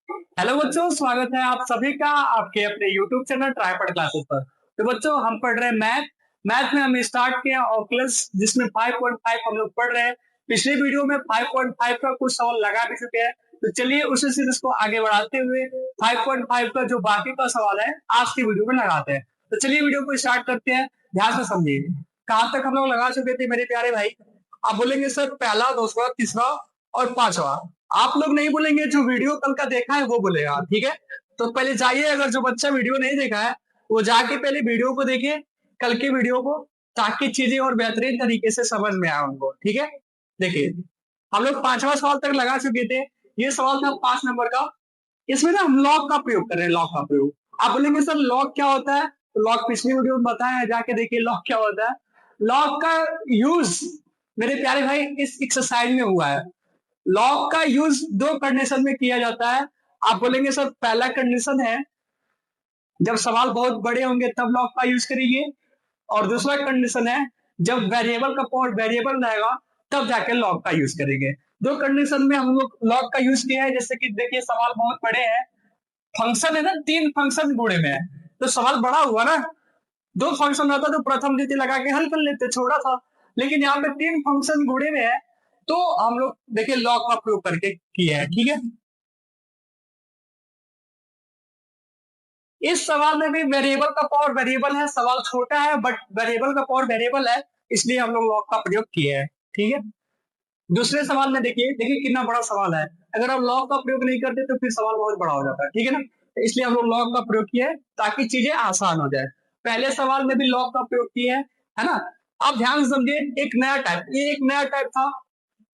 Hello बच्चों, स्वागत है आप सभी का आपके अपने YouTube चैनल ट्राईपॉड क्लासेस पर। तो बच्चों, हम पढ़ रहे हैं मैथ। मैथ में हम स्टार्ट किए ऑक्लस, जिसमें 5.5 हम लोग पढ़ रहे हैं। पिछले वीडियो में 5.5 का कुछ सवाल लगा भी चुके हैं। तो चलिए उसी सीरीज को आगे बढ़ाते हुए 5.5 का जो बाकी का सवाल है आज की वीडियो में लगाते हैं। तो चलिए वीडियो को स्टार्ट करते हैं, ध्यान से समझिए। कहाँ तक हम लोग लगा चुके थे मेरे प्यारे भाई? आप बोलेंगे सर पहला, दूसरा, तीसरा और पांचवा। आप लोग नहीं बोलेंगे, जो वीडियो कल का देखा है वो बोलेगा, ठीक है? तो पहले जाइए, अगर जो बच्चा वीडियो नहीं देखा है वो जाके पहले वीडियो को देखिए, कल के वीडियो को, ताकि चीजें और बेहतरीन तरीके से समझ में आए उनको, ठीक है? देखिए, हम लोग पांचवा सवाल तक लगा चुके थे। ये सवाल था 5 नंबर का। इसमें ना हम लॉग का प्रयोग कर रहे हैं, लॉग का प्रयोग। आप बोलेंगे सर लॉग क्या होता है? तो लॉग पिछली वीडियो में बताया है, जाके देखिए लॉग क्या होता है। लॉग का यूज मेरे प्यारे भाई इस एक्सरसाइज में हुआ है। लॉग का यूज दो कंडीशन में किया जाता है। आप बोलेंगे सर पहला कंडीशन है जब सवाल बहुत बड़े होंगे तब लॉग का यूज करेंगे, और दूसरा कंडीशन है जब वेरिएबल का पावर वेरिएबल रहेगा तब जाके लॉग का यूज करेंगे। दो कंडीशन में हम लोग लॉग का यूज किया है। जैसे कि देखिए सवाल बहुत बड़े हैं, फंक्शन है ना, 3 फंक्शन गुणे में है, तो सवाल बड़ा हुआ ना। 2 फंक्शन रहता तो प्रथम द्वितीय लगा के हल कर लेते, छोटा था। लेकिन यहाँ पे 3 फंक्शन गुणे में है, तो हम लोग देखिए लॉग का प्रयोग करके किया है, ठीक है? इस सवाल में भी वेरिएबल का पावर वेरिएबल है, सवाल छोटा है बट वेरिएबल का पावर वेरिएबल है, इसलिए हम लोग लॉग का प्रयोग किए हैं, ठीक है? दूसरे सवाल में देखिए देखिए कितना बड़ा सवाल है। अगर आप लॉग का प्रयोग नहीं करते तो फिर सवाल बहुत बड़ा हो जाता है, ठीक है ना? तो इसलिए हम लोग लॉग का प्रयोग किए ताकि चीजें आसान हो जाए। पहले सवाल में भी लॉग का प्रयोग किए है ना? अब ध्यान से समझिए, एक नया टाइप, ये एक नया टाइप था।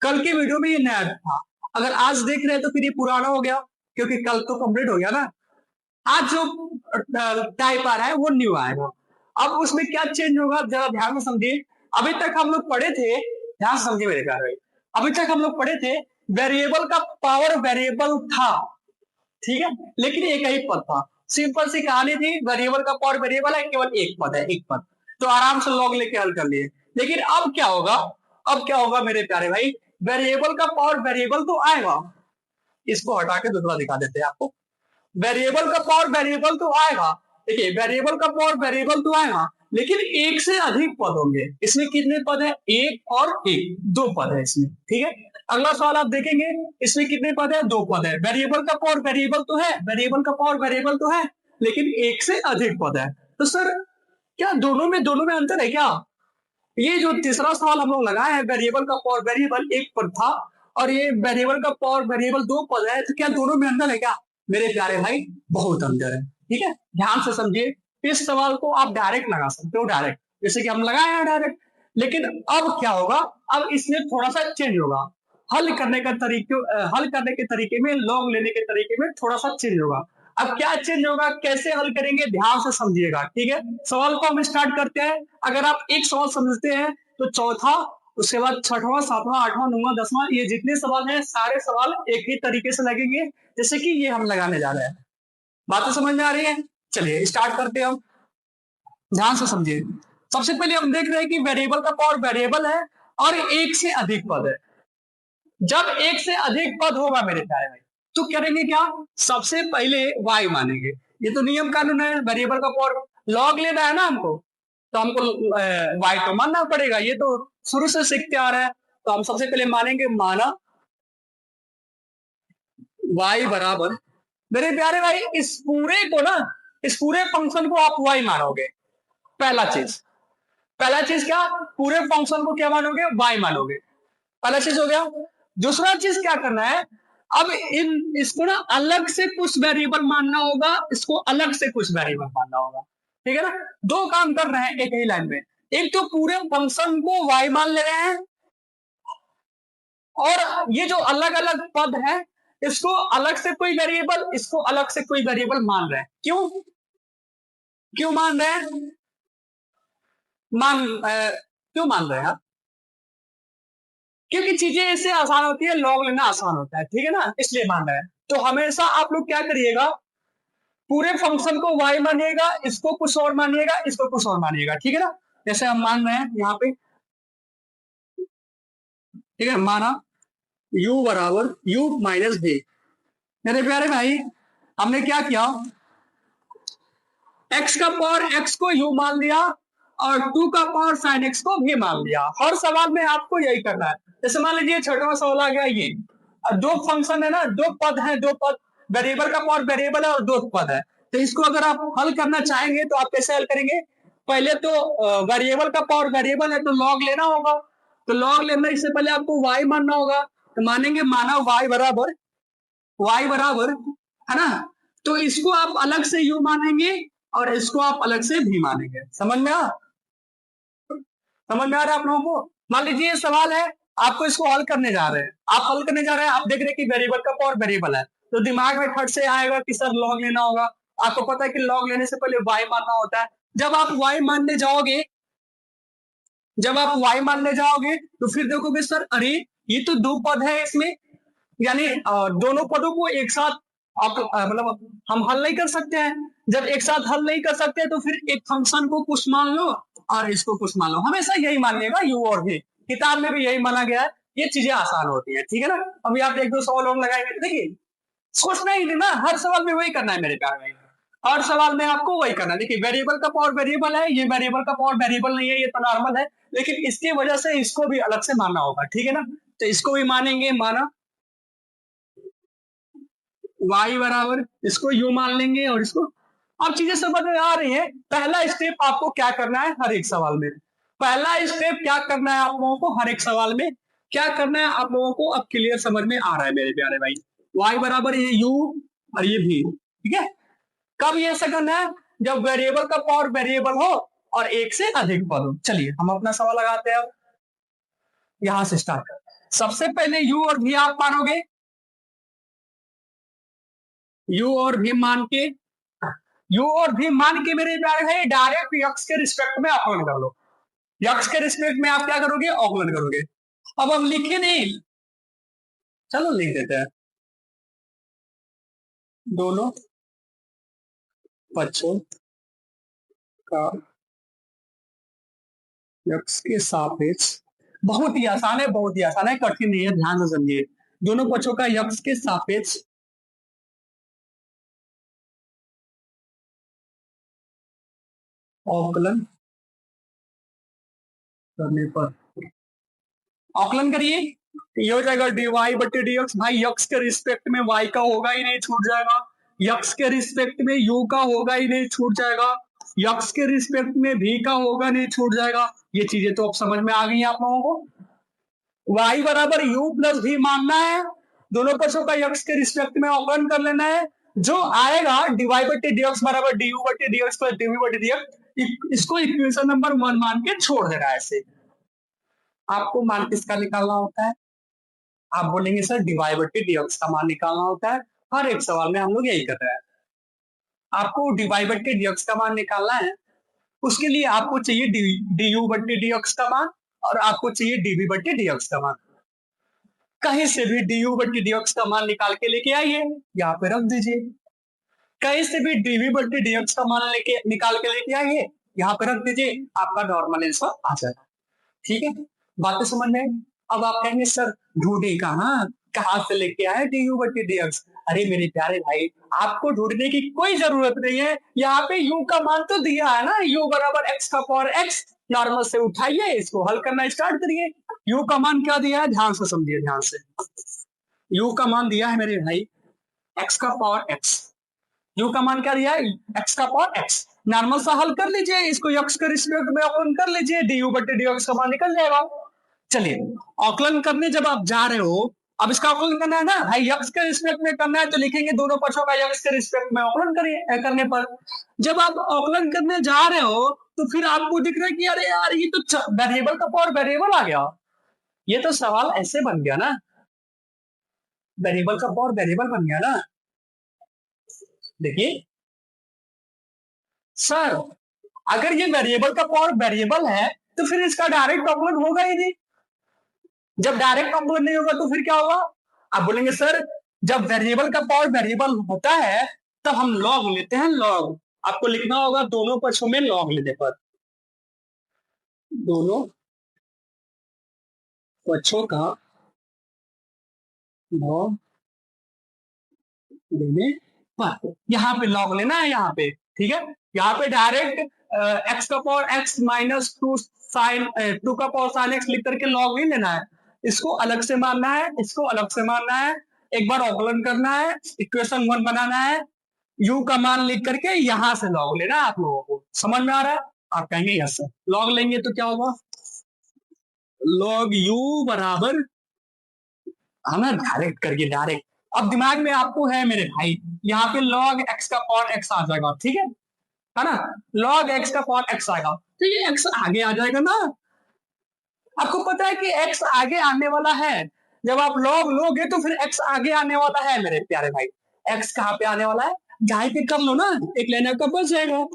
कल के वीडियो में ये नया था। अगर आज देख रहे हैं तो फिर ये पुराना हो गया, क्योंकि कल तो कंप्लीट हो गया ना। आज जो टाइप आ रहा है वो न्यू आएगा। अब उसमें क्या चेंज होगा जरा ध्यान से समझिए। अभी तक हम लोग पढ़े थे, ध्यान से समझिए मेरे प्यारे भाई। अभी तक हम लोग पढ़े थे वेरिएबल का पावर वेरिएबल था, ठीक है? लेकिन एक ही पद था। सिंपल सी कहानी थी, वेरिएबल का पावर वेरिएबल है, केवल एक पद है, एक पद। तो आराम से लॉग लेके हल कर लिए। लेकिन अब क्या होगा? अब क्या होगा मेरे प्यारे भाई? वेरिएबल का पावर वेरिएबल तो आएगा। इसको हटा के दूसरा दिखा देते हैं आपको। वेरिएबल का पावर वेरिएबल तो आएगा। देखिए वेरिएबल का पावर वेरिएबल तो आएगा, लेकिन एक से अधिक पद होंगे। इसमें कितने पद है? एक और एक, दो पद है इसमें, ठीक है? अगला सवाल आप देखेंगे, इसमें कितने पद है? दो पद है। वेरिएबल का पावर वेरिएबल तो है, वेरिएबल का पावर वेरिएबल तो है, लेकिन एक से अधिक पद है। तो सर क्या दोनों में अंतर है क्या? ये जो तीसरा सवाल हम लोग लगाए हैं, वेरिएबल का पावर वेरिएबल एक पद था और ये वेरिएबल का पावर वेरिएबल दो पद है, तो क्या दोनों में अंतर है क्या? मेरे प्यारे भाई बहुत अंतर है, ठीक है? ध्यान से समझिए। इस सवाल को आप डायरेक्ट लगा सकते हो, डायरेक्ट, जैसे कि हम लगाए हैं डायरेक्ट। लेकिन अब क्या होगा? अब इसमें थोड़ा सा चेंज होगा। हल करने के तरीके में, लॉग लेने के तरीके में थोड़ा सा चेंज होगा। अब क्या चेंज होगा, कैसे हल करेंगे, ध्यान से समझिएगा, ठीक है? सवाल को हम स्टार्ट करते हैं। अगर आप एक सवाल समझते हैं तो चौथा, उसके बाद छठवां, सातवां, आठवां, नौवां, दसवां, ये जितने सवाल हैं सारे सवाल एक ही तरीके से लगेंगे, जैसे कि ये हम लगाने जा रहे हैं। बातें समझ में आ रही है? चलिए स्टार्ट करते हैं हम, ध्यान से समझिए। सबसे पहले हम देख रहे हैं कि वेरिएबल का पावर वेरिएबल है और एक से अधिक पद है। जब एक से अधिक पद होगा मेरे प्यारे भाई, तो करेंगे क्या? सबसे पहले y मानेंगे। ये तो नियम कानून है, वेरिएबल का पावर लॉग लेना है ना हमको, तो हमको y तो मानना पड़ेगा। ये तो शुरू से सीखते आ रहा है। तो हम सबसे पहले मानेंगे, माना y बराबर, मेरे प्यारे भाई इस पूरे फंक्शन को आप y मानोगे। पहला चीज, क्या? पूरे फंक्शन को क्या मानोगे? y मानोगे। पहला चीज हो गया। दूसरा चीज क्या करना है? अब इसको ना अलग से कुछ वेरिएबल मानना होगा, इसको अलग से कुछ वेरिएबल मानना होगा, ठीक है ना? दो काम कर रहे हैं एक ही लाइन में। एक तो पूरे फंक्शन को y मान ले रहे हैं, और ये जो अलग अलग पद है इसको अलग से कोई वेरिएबल, इसको अलग से कोई वेरिएबल मान रहे हैं। क्यों क्यों मान रहे हैं? क्यों मान रहे हैं आप? क्योंकि चीजें ऐसे आसान होती है, लॉग लेना आसान होता है, ठीक है ना? इसलिए मान रहे हैं। तो हमेशा आप लोग क्या करिएगा, पूरे फंक्शन को y मानिएगा, इसको कुछ और मानिएगा, इसको कुछ और मानिएगा, ठीक है ना? जैसे हम मान रहे हैं यहाँ पे, ठीक है, माना u बराबर u माइनस v। मेरे प्यारे भाई, हमने क्या किया, x का पावर x को u मान लिया और 2 का पावर sin x को भी मान लिया। हर सवाल में आपको यही करना है। जैसे मान लीजिए छठवां सवाल आ गया, ये दो फंक्शन है ना, दो पद हैं, दो पद, वेरिएबल का पावर वेरिएबल है और दो पद है। तो इसको अगर आप हल करना चाहेंगे तो आप कैसे हल करेंगे? पहले तो वेरिएबल का पावर वेरिएबल है तो लॉग लेना होगा। तो लॉग लेने से पहले आपको y मानना होगा। तो मानेंगे, माना y बराबर है ना, तो इसको आप अलग से u मानेंगे और इसको आप अलग से भी मानेंगे। समझ में आ रहा है आप लोगों को? मान लीजिए ये सवाल है, आपको इसको हल करने जा रहे हैं, आप देख रहे हैं कि वेरिएबल का पावर वेरिएबल है, तो दिमाग में फट से आएगा कि सर लॉग लेना होगा। आपको पता है कि लॉग लेने से पहले y मानना होता है। जब आप y मानने जाओगे तो फिर देखोगे सर, अरे ये तो दो पद है इसमें, यानी दोनों पदों को एक साथ मतलब हम हल नहीं कर सकते हैं। जब एक साथ हल नहीं कर सकते तो फिर एक फंक्शन को कुछ मान लो और इसको कुछ मान लो, हमेशा यही मानिएगा u और v। किताब में भी यही माना गया है, ये चीजें आसान होती है, ठीक है ना। अभी आप एक दो सवाल और लगाएंगे, देखिए सोचना ही नहीं ना, हर सवाल में वही करना है मेरे प्यारे भाई, हर सवाल में आपको वही करना है। देखिए वेरिएबल का पावर वेरिएबल है, ये वेरिएबल का पावर वेरिएबल नहीं है, ये तो नॉर्मल है, लेकिन इसकी वजह से इसको भी अलग से मानना होगा, ठीक है ना। तो इसको भी मानेंगे, माना y बराबर, इसको u मान लेंगे और इसको। अब चीजें समझ में आ रही है। पहला स्टेप आपको क्या करना है हर एक सवाल में, पहला स्टेप क्या करना है आप लोगों को हर एक सवाल में, क्या करना है आप लोगों को, अब क्लियर समझ में आ रहा है मेरे प्यारे भाई। y बराबर ये u और ये v, ठीक है। कब ये ऐसा करना है? जब वेरिएबल का पावर वेरिएबल हो और एक से अधिक पद हो। चलिए हम अपना सवाल लगाते हैं, अब यहां से स्टार्ट कर। सबसे पहले u और v आप मानोगे, u और v मान के, u और v मान के मेरे प्यारे भाई डायरेक्ट यक्स के रिस्पेक्ट में अवकलन कर लो। यक्स के रिस्पेक्ट में आप क्या करोगे? अवकलन करोगे। अब हम लिखे नहीं, चलो लिख देते हैं, दोनों पक्षों का यक्स के सापेक्ष, बहुत ही आसान है, बहुत ही आसान है, कठिन नहीं है, ध्यान से समझिए। दोनों पक्षों का यक्स के सापेक्ष अवकलन करने पर, आकलन करिए, ये हो जाएगा dy बटे dx। भाई यक्स के रिस्पेक्ट में y का होगा ही नहीं, छूट जाएगा। यक्स के रिस्पेक्ट में u का होगा ही नहीं, छूट जाएगा। यक्स के रिस्पेक्ट में v का होगा नहीं, छूट जाएगा। ये चीजें तो अब समझ में आ गई आप लोगों को। y बराबर u प्लस v मानना है, दोनों पक्षों का यक्स के रिस्पेक्ट में अवकलन कर लेना है। जो आएगा dy बटे dx बराबर du बटे dx प्लस dv बटे dx, इसको इक्वेशन नंबर 1 मान के छोड़ देना है। ऐसे आपको मान किसका निकालना होता है? आप बोलेंगे सर dy बटे dx का मान निकालना होता है, हर एक सवाल में हम लोग यही कर रहे हैं। आपको dy बटे dx का मान निकालना है, उसके लिए आपको चाहिए du बटे dx का मान और आपको चाहिए dv बटे dx का मान। कहीं से भी du बटे dx का मान निकाल के लेके आइए, यहाँ पे रख दीजिए। कहीं से भी dv बटे dx का मान निकाल के लेके आइए, यहाँ पे रख दीजिए, आपका नॉर्मल आंसर आ जाएगा। ठीक है, बातें समझ में आई? अब आप कहेंगे सर ढूंढे कहाँ से लेके आए du बटे dx? अरे मेरे प्यारे भाई, आपको ढूंढने की कोई जरूरत नहीं है, यहाँ पे u का मान तो दिया है ना, u बराबर x का पावर x। नॉर्मल से उठाइए, इसको हल करना स्टार्ट करिए। u का मान क्या दिया है, ध्यान से समझिए, ध्यान से। u का मान दिया है मेरे भाई x का पावर x। u का मान क्या दिया है? x का पावर x। नॉर्मल सा हल कर लीजिए, इसको x के रिस्पेक्ट में अवकलन कर लीजिए, du बटे dx का मान निकल जाएगा। चलिए, अवकलन करने जब आप जा रहे हो, अब इसका अवकलन करना है ना भाई, x के रिस्पेक्ट में करना है तो लिखेंगे दोनों पक्षों का x के रिस्पेक्ट में अवकलन करिए। करने पर जब आप अवकलन करने जा रहे हो तो फिर आपको दिख रहा है कि अरे यार ये तो वेरिएबल का पावर वेरिएबल आ गया। ये तो सवाल ऐसे बन गया ना, वेरिएबल का पावर वेरिएबल बन गया ना। देखिए सर, अगर ये वेरिएबल का पावर वेरिएबल है तो फिर इसका डायरेक्ट अवकलन होगा ही नहीं। जब डायरेक्ट अवकलन नहीं होगा तो फिर क्या होगा? आप बोलेंगे सर जब वेरिएबल का पावर वेरिएबल होता है तब हम लॉग लेते हैं, लॉग। आपको लिखना होगा दोनों पक्षों में लॉग लेने पर, दोनों पक्षों का लॉग लेने पर यहाँ पे लॉग लेना है यहाँ पे, ठीक है। यहाँ पे डायरेक्ट एक्स का power x minus two sign to का पावर साइन एक्स लिख करके लॉग नहीं लेना है, इसको अलग से मानना है, इसको अलग से मानना है, एक बार अवकलन करना है, इक्वेशन 1 बनाना है, यू का मान लिख करके यहां से लॉग लेना है। आप लोगों को समझ में आ रहा है? आप कहेंगे यस सर। लॉग लेंगे तो क्या होगा, लॉग यू बराबर, हमें डायरेक्ट करके डायरेक्ट, अब दिमाग में आपको है मेरे भाई, यहाँ पे log x का पावर x आ जाएगा, ठीक है ना, log x का पावर x आएगा, तो ये x आगे आ जाएगा ना। आपको पता है कि x आगे आने वाला है, जब आप log लोगे तो फिर x आगे आने वाला है मेरे प्यारे भाई। x कहाँ पे आने वाला है, यहाँ पे कर लो ना, एक लाइन आपका बच जाएगा।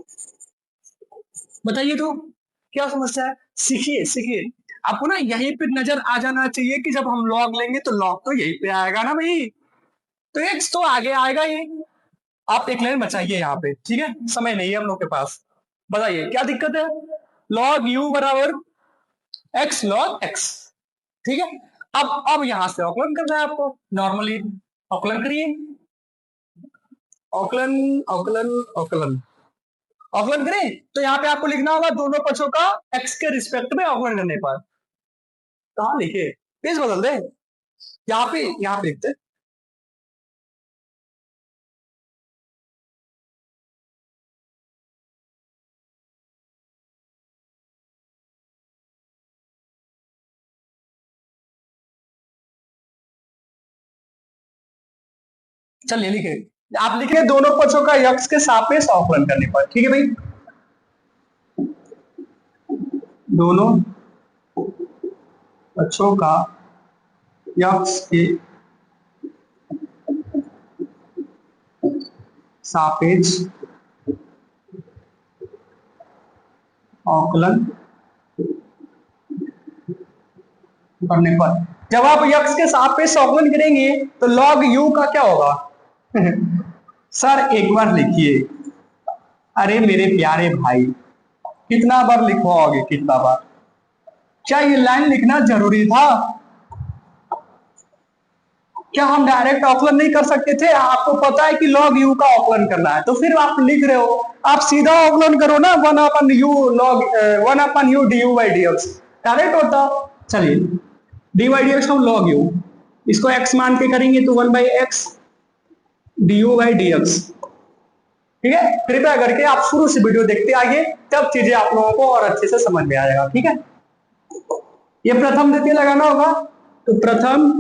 बताइए तो क्या समस्या है, सीखिए सीखिए। आपको ना यहीं पे नजर आ जाना चाहिए कि जब हम लॉग लेंगे तो लॉग तो यहीं पे आएगा ना भाई, तो एक्स तो आगे आएगा ही। आप एक लाइन बचाइए यहाँ पे, ठीक है, समय नहीं है हम लोग के पास। बताइए क्या दिक्कत है, लॉग यू बराबर एक्स लॉग एक्स, ठीक है। अब यहां से अवकलन करना है आपको, नॉर्मली अवकलन करिए, अवकलन अवकलन अवकलन अवकलन करें तो यहाँ पे आपको लिखना होगा दोनों पक्षों का एक्स के रिस्पेक्ट में अवकलन करने पर। कहा लिखे, पेज बदल दे, यहाँ पे लिखते, चलिए लिखे, आप लिखे दोनों पक्षों का यक्ष के सापेक्ष अवकलन करने पर, ठीक है भाई। दोनों पक्षों का यक्ष के सापेक्ष अवकलन करने पर, जब आप यक्ष के सापेक्ष अवकलन करेंगे तो log u का क्या होगा सर एक बार लिखिए, अरे मेरे प्यारे भाई, कितना बार लिखवाओगे, कितना बार, क्या ये लाइन लिखना जरूरी था, क्या हम डायरेक्ट अवकलन नहीं कर सकते थे? आपको पता है कि log u का अवकलन करना है तो फिर आप लिख रहे हो, आप सीधा अवकलन करो ना, 1/u log 1/u du by dx, direct होता। चलिए dy dx हम log u, इसको x मान के करेंगे तो 1/x du by dx, ठीक है। कृपया करके आप शुरू से वीडियो देखते आइए, तब चीजें आप लोगों को और अच्छे से समझ में आएगा, ठीक है। ये प्रथम द्वितीय लगाना होगा, तो प्रथम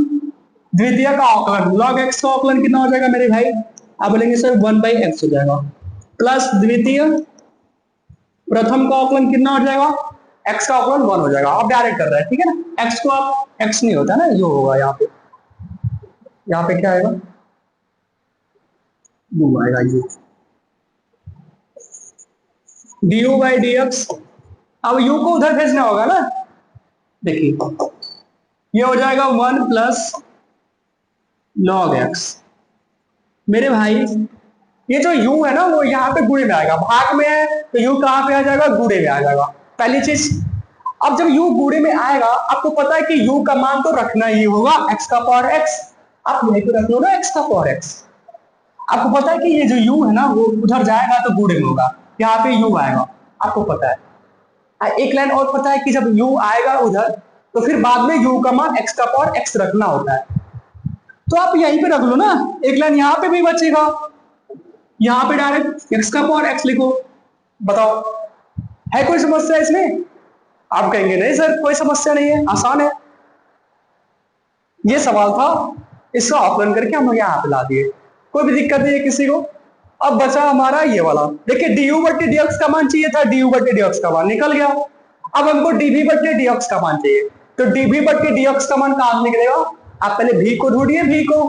द्वितीय का अवकलन log x का अवकलन कितना हो जाएगा मेरे भाई, आप बोलेंगे सर 1/x हो जाएगा, प्लस द्वितीय प्रथम का अवकलन कितना हो जाएगा, x का अवकलन 1 हो जाएगा। आप डायरेक्ट कर रहे हैं, ठीक है ना, x को आप x नहीं होता ना, यो होगा यहाँ पे क्या आएगा, यू आएगा, यू du by dx। अब u को उधर भेजना होगा ना, देखिए ये हो जाएगा 1 प्लस log x। मेरे भाई ये जो u है ना वो यहाँ पे गुणे में आएगा, भाग में है तो u कहाँ पे आ जाएगा, गुणे में आ जाएगा, पहली चीज। अब जब u गुणे में आएगा, आपको पता है कि u का मान तो रखना ही होगा x का पावर x, आप यहीं पे रख लो ना x का पावर x। आपको पता है कि ये जो u है ना वो उधर जाएगा तो गुणे में होगा, यहाँ पे u आएगा, आपको पता है। एक लाइन और पता है कि जब u आएगा उधर तो फिर बाद में u का मान x का पावर x रखना होता है, तो आप यहीं पे रख लो ना, एक लाइन यहाँ पे भी बचेगा, यहाँ पे डायरेक्ट x का पावर x लिखो। बताओ है कोई समस्या इसमें? आप कहेंगे नहीं सर कोई समस्या नहीं है, आसान है। ये सवाल था, इसका आकलन करके हम यहाँ पे ला दिए, कोई भी दिक्कत नहीं है किसी को। अब बचा हमारा ये वाला, देखिए du बट्टे dx का मान चाहिए था, du बट्टे dx का मान निकल गया। अब हमको dv बट्टे dx का मान चाहिए, तो dv बट्टे dx का मान कहां निकलेगा, आप पहले v को ढूंढिए, v को,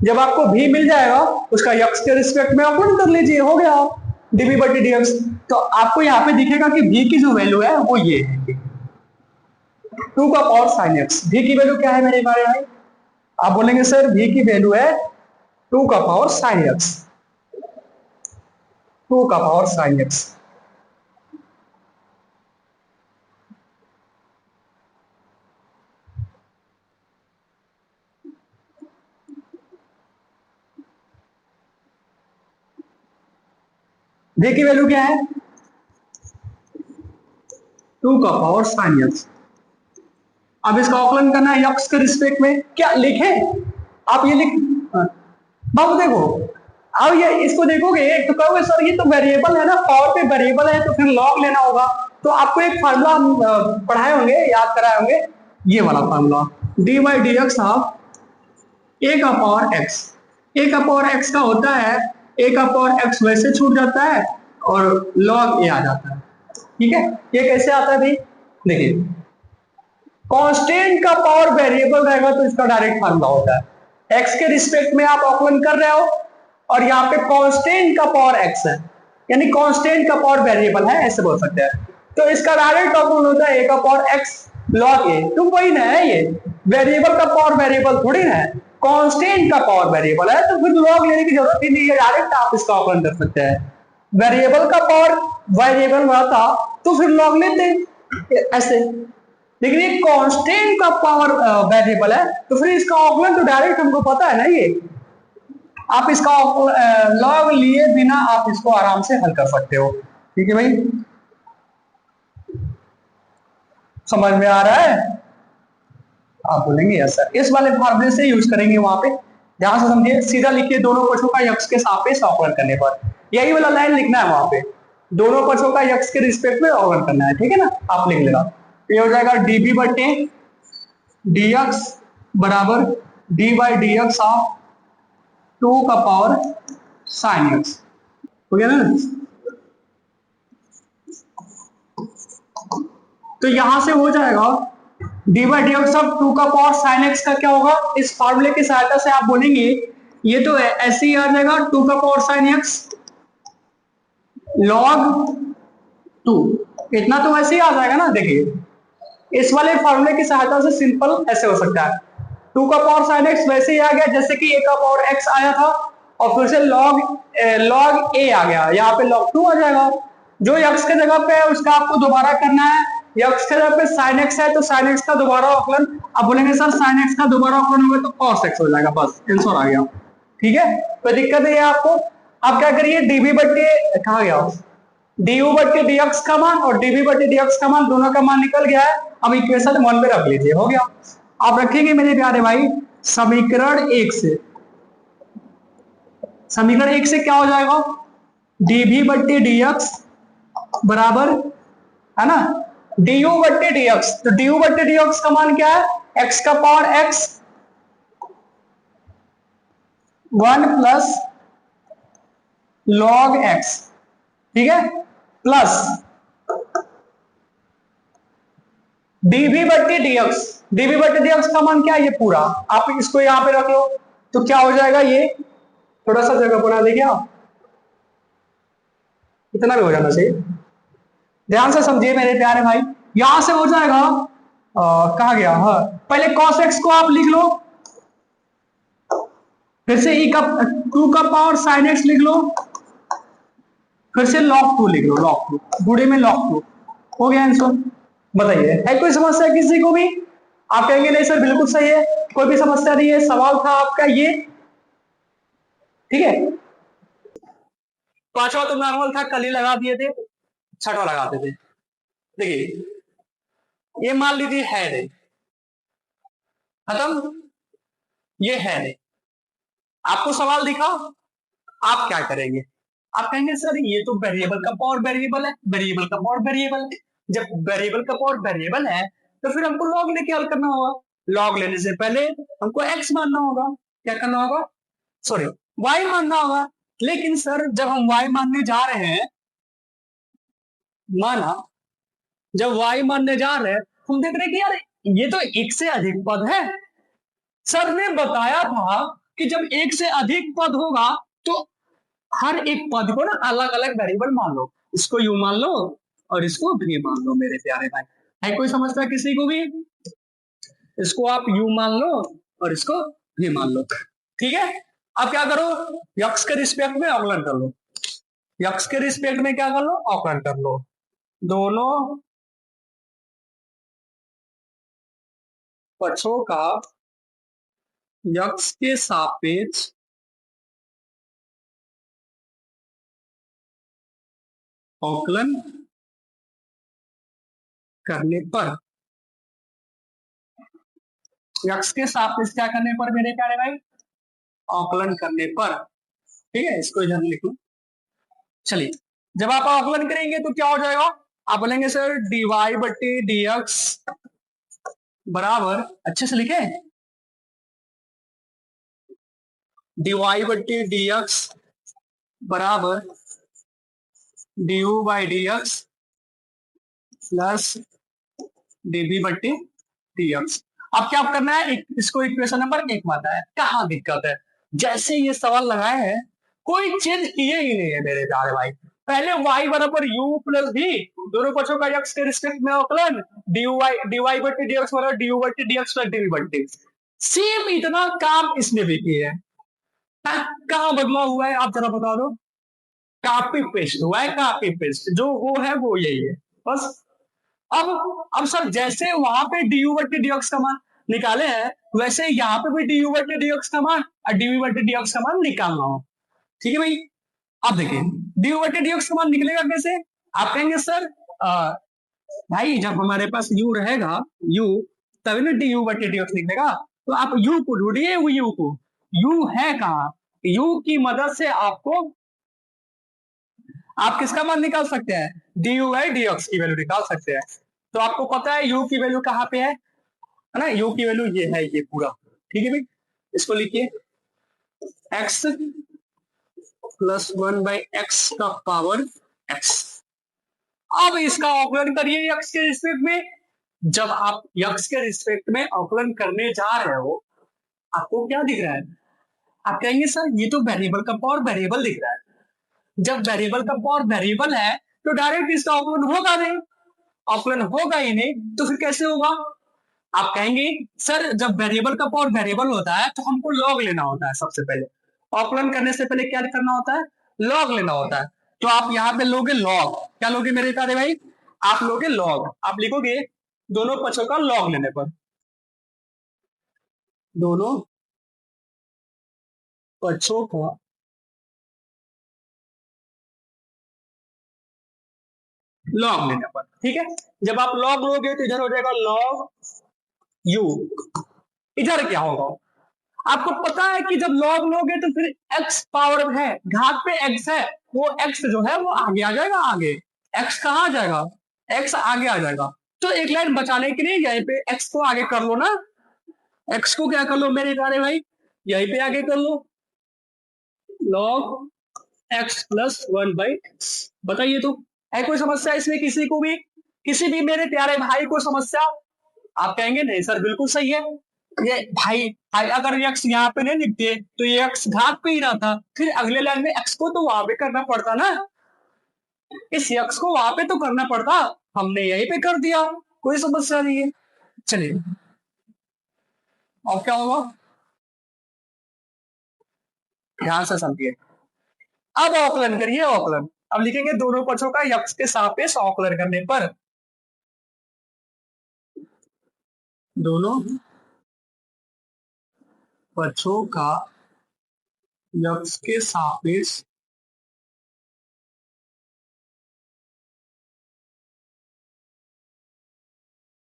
जब आपको v मिल जाएगा उसका x के रिस्पेक्ट में अवकलन कर लीजिए, हो गया dv बट्टे dx। तो आपको यहाँ पे दिखेगा कि v की जो वैल्यू है वो ये है 2 का पावर साइन एक्स। v की वैल्यू क्या है मेरे भाई, आप बोलेंगे सर v की वैल्यू है 2 का पावर साइन एक्स, 2 का पावर साइन एक्स। जे की वैल्यू क्या है 2 का पावर साइन एक्स। अब इसका आकलन करना है यक्स के रिस्पेक्ट में, क्या लिखे आप ये लिख हाँ। बाबू देखो अब ये इसको देखोगे तो कहोगे सर ये तो वेरिएबल है ना, पावर पे वेरिएबल है तो फिर लॉग लेना होगा। तो आपको एक फार्मूला हम पढ़ाए होंगे, याद कराए होंगे, ये वाला formula D by D X half A का पावर एक्स। ए का पावर एक्स का होता है ए का पावर एक्स वैसे छूट जाता है और लॉग ए आ जाता है। ठीक है, ये कैसे आता है भाई, देखिए कांस्टेंट का पावर वेरिएबल रहेगा तो इसका डायरेक्ट फार्मूला होता है एक्स के रिस्पेक्ट में आप आकलन कर रहे हो और यहाँ पे कांस्टेंट का पावर एक्स है, यानी कांस्टेंट का पावर वेरिएबल है ऐसे बोल सकते हैं। तो इसका डायरेक्ट आकलन होता है ए का पावर एक्स लॉग ए। तुम वही ना है, ये वेरिएबल का पावर वेरिएबल थोड़ी ना है, कांस्टेंट का पावर वेरिएबल है तो फिर लॉग लेने की जरूरत ही नहीं है, डायरेक्ट आप इसका आकलन कर सकते हैं। वेरिएबल का पावर वेरिएबल रहता तो फिर लॉग लेते ऐसे, लेकिन ये कांस्टेंट का पावर वेरिएबल है तो फिर इसका आकलन तो डायरेक्ट हमको पता है ना, ये आप इसका लॉग लिए बिना आप इसको आराम से हल कर सकते हो। ठीक है भाई, समझ में आ रहा है, आप बोलेंगे यस सर, इस वाले फार्मूले से यूज करेंगे वहां पे, ध्यान से समझिए, सीधा लिखिए दोनों पक्षों का यक्स के सापेक्ष अवकलन करने पर, यही वाला लाइन लिखना है वहां पे, दोनों पक्षों का यक्स के रिस्पेक्ट में अवकलन करना है। ठीक है ना, आप लिख लेना, ये हो जाएगा डीबी बटे dx बराबर D by D x of 2 का पावर साइन एक्स, हो गया ना। तो यहां से हो जाएगा D by D x of 2 का पावर साइन एक्स का क्या होगा, इस फॉर्मूले की सहायता से आप बोलेंगे ये तो ऐसे ही आ जाएगा 2 का पावर साइन एक्स लॉग 2, इतना तो वैसे ही आ जाएगा ना। देखिए इस वाले फॉर्मूले की सहायता से सिंपल ऐसे हो सकता है 2 का पावर साइन एक्स वैसे ही आ गया जैसे कि a का पावर x आया था और फिर से log a आ गया, यहाँ पे log 2 आ जाएगा। जो x के जगह पे है उसका आपको दोबारा करना है, x के जगह पे sin x है तो sin x का दोबारा आकलन, आप बोलेंगे सर sin x का दोबारा आकलन होगा तो cos x हो जाएगा, बस आंसर आ गया। ठीक है, कोई दिक्कत नहीं है आपको। आप क्या करिए dv बटे कहा गया du बटे dx का मान और dv बटे dx का मान दोनों का मान निकल गया है, अब इक्वेशन 1 पे रख लीजिए, हो गया। आप रखेंगे मेरे प्यारे भाई समीकरण 1 से, समीकरण 1 से क्या हो जाएगा dv बट्टे dx बराबर है ना du बट्टे dx, तो du बट्टे dx का मान क्या है x का power x 1 plus log x, ठीक है, प्लस dv बट्टे dx, dv बट्टे dx का मान क्या है ये पूरा, आप इसको यहां पे रख लो तो क्या हो जाएगा, ये थोड़ा सा जगह बना देंगे आप, इतना भी हो जाना चाहिए, ध्यान से समझिए मेरे प्यारे भाई। यहां से हो जाएगा कहा गया हाँ, पहले cos x को आप लिख लो, फिर से e का 2 का पावर sin x लिख लो, फिर से log 2 लिख लो, log 2 बूढ़े में log 2, हो गया आंसर। बताइए है कोई समस्या किसी को भी, आप कहेंगे नहीं सर बिल्कुल सही है, कोई भी समस्या नहीं है, सवाल था आपका ये, ठीक है। पांचवा तो नॉर्मल था, कल ही लगा दिए थे, छठवा लगाते थे। देखिए ये मान लीजिए है नहीं, खत्म, ये है नहीं, आपको सवाल दिखा, आप क्या करेंगे, आप कहेंगे सर ये तो वेरिएबल का पावर वेरिएबल है, वेरिएबल का पावर वेरिएबल है, जब वेरिएबल का पावर वेरिएबल है तो फिर हमको लॉग लेके हल करना होगा, लॉग लेने से पहले हमको एक्स मानना होगा, क्या करना होगा, सॉरी वाई मानना होगा। लेकिन सर जब हम वाई मानने जा रहे हैं, माना जब वाई मानने जा रहे हैं हम देख रहे हैं कि यार ये तो एक से अधिक पद है, सर ने बताया था कि जब एक से अधिक पद होगा तो हर एक पद को ना अलग अलग वेरिएबल मान लो, इसको यू मान लो और इसको भी मान लो मेरे प्यारे भाई, है कोई समझता किसी को भी, इसको आप यू मान लो और इसको भी मान लो, ठीक है। अब क्या करो, यक्स के रिस्पेक्ट में अवकलन कर लो, यक्स के रिस्पेक्ट में क्या कर लो, अवकलन कर लो, दोनों पक्षों का यक्स के सापेक्ष अवकलन करने पर, x के सापेक्ष क्या करने पर मेरे प्यारे भाई, अवकलन करने पर। ठीक है, इसको इधर लिख लो। चलिए, जब आप अवकलन करेंगे तो क्या हो जाएगा, आप बोलेंगे सर dy बट्टी dx बराबर, अच्छे से लिखे, dy बट्टी dx बराबर du by dx plus dv बट्टी dx। अब क्या करना है, इसको इक्वेशन नंबर 1 मानना है। कहाँ दिक्कत है, जैसे ये सवाल लगाए हैं कोई चेंज किए ही नहीं है मेरे प्यारे भाई। पहले y बराबर u प्लस v, दोनों पक्षों का x के रिस्पेक्ट में अवकलन, dy बट्टी dx बराबर du बट्टी dx प्लस dv बट्टी। सेम इतना काम इसने भी किया है। कहाँ बदलाव हुआ है आप जरा बता दो। कॉपी पेस्ट हुआ है, कॉपी पेस्ट, जो वो है वो यही है बस। अब सर जैसे वहां पे du बट्टी dx का मान निकाले हैं, वैसे यहाँ पे भी du बट्टी dx का मान और dv बट्टी dx का मान निकालना हो। ठीक है भाई, अब देखिए du बट्टी dx का मान निकलेगा कैसे। आप कहेंगे सर भाई जब हमारे पास u रहेगा, u तभी ना du बट्टी dx निकलेगा। तो आप u को ढूंढिए, u को, u है कहाँ, u की मदद से आपको आप किसका मान निकाल सकते हैं, du बाई dx की वैल्यू निकाल सकते हैं। तो आपको पता है u की वैल्यू कहाँ पे है ना, u की वैल्यू ये है, ये पूरा। ठीक है भाई, इसको लिखिए x प्लस 1 बाई एक्स का पावर x। अब इसका अवकलन करिए x के रिस्पेक्ट में। जब आप x के रिस्पेक्ट में अवकलन करने जा रहे हो, आपको क्या दिख रहा है, आप कहेंगे सर ये तो वेरिएबल का पावर वेरिएबल दिख रहा है। जब वेरिएबल का पावर वेरिएबल है तो डायरेक्ट इसका अवकलन होगा नहीं, अवकलन होगा ही नहीं, तो फिर कैसे होगा। आप कहेंगे सर जब वेरिएबल का पावर वेरिएबल होता है तो हमको लॉग लेना होता है। सबसे पहले अवकलन करने से पहले क्या करना होता है, लॉग लेना होता है। तो आप यहाँ पे लोगे लॉग, क्या लोगे मेरे प्यारे भाई, आप लोगे लॉग। आप लिखोगे दोनों पक्षों का लॉग लेने पर, दोनों पक्षों का लॉग लेने पर। ठीक है, जब आप लॉग लोगे तो इधर हो जाएगा लॉग u, इधर क्या होगा, आपको पता है कि जब लॉग लोगे तो फिर x पावर है, घात पे x है, वो x जो है वो आगे आ जाएगा, आगे x कहाँ आ जाएगा, x आगे आ जाएगा। तो एक लाइन बचाने के लिए यहीं पे x को आगे कर लो ना, x को क्या कर लो मेरे प्यारे भाई, यहीं पे आगे कर लो, log x plus 1 by x. बताइए तो है कोई समस्या इसमें, किसी को भी, किसी भी मेरे प्यारे भाई को समस्या। आप कहेंगे नहीं सर बिल्कुल सही है, ये भाई अगर x यहाँ पे नहीं लिखते तो ये x घात पे ही रहता, फिर अगले लाइन में x को तो वहां पे करना पड़ता ना, इस x को वहां पे तो करना पड़ता, हमने यहीं पे कर दिया, कोई समस्या नहीं है। चलिए अब क्या होगा, ध्यान से समझिए। अब अवकलन करिए, अवकलन अब लिखेंगे दोनों पक्षों का x के सापेक्ष अवकलन करने पर, दोनों पक्षों का x के सापेक्ष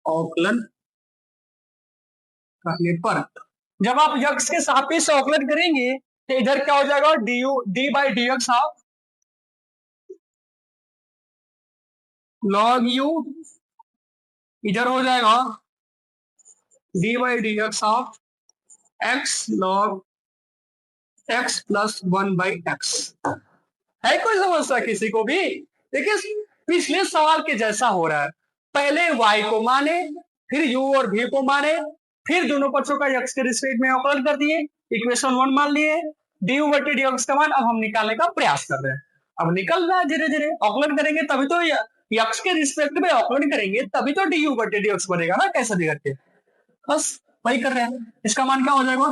अवकलन करने पर। जब आप x के सापेक्ष अवकलन करेंगे तो इधर क्या हो जाएगा, D by D x of log u, इधर हो जाएगा D by D x of x log X plus 1 by x. है कोई समस्या किसी को भी। देखिए पिछले सवाल के जैसा हो रहा है, पहले y को माने, फिर u और v को माने, फिर दोनों पक्षों का x के रिस्पेक्ट में अवकलन कर दिए, इक्वेशन 1 मान लिए, du बटे dx का मान अब हम निकालने का प्रयास कर रहे हैं। अब निकल रहा है धीरे धीरे, अवकलन करेंगे तभी तो x के रिस्पेक्ट में अवकलन करेंगे तभी तो du बटे dx बनेगा ना, कैसे भी करके बस वही कर रहे हैं। इसका मान क्या हो जाएगा,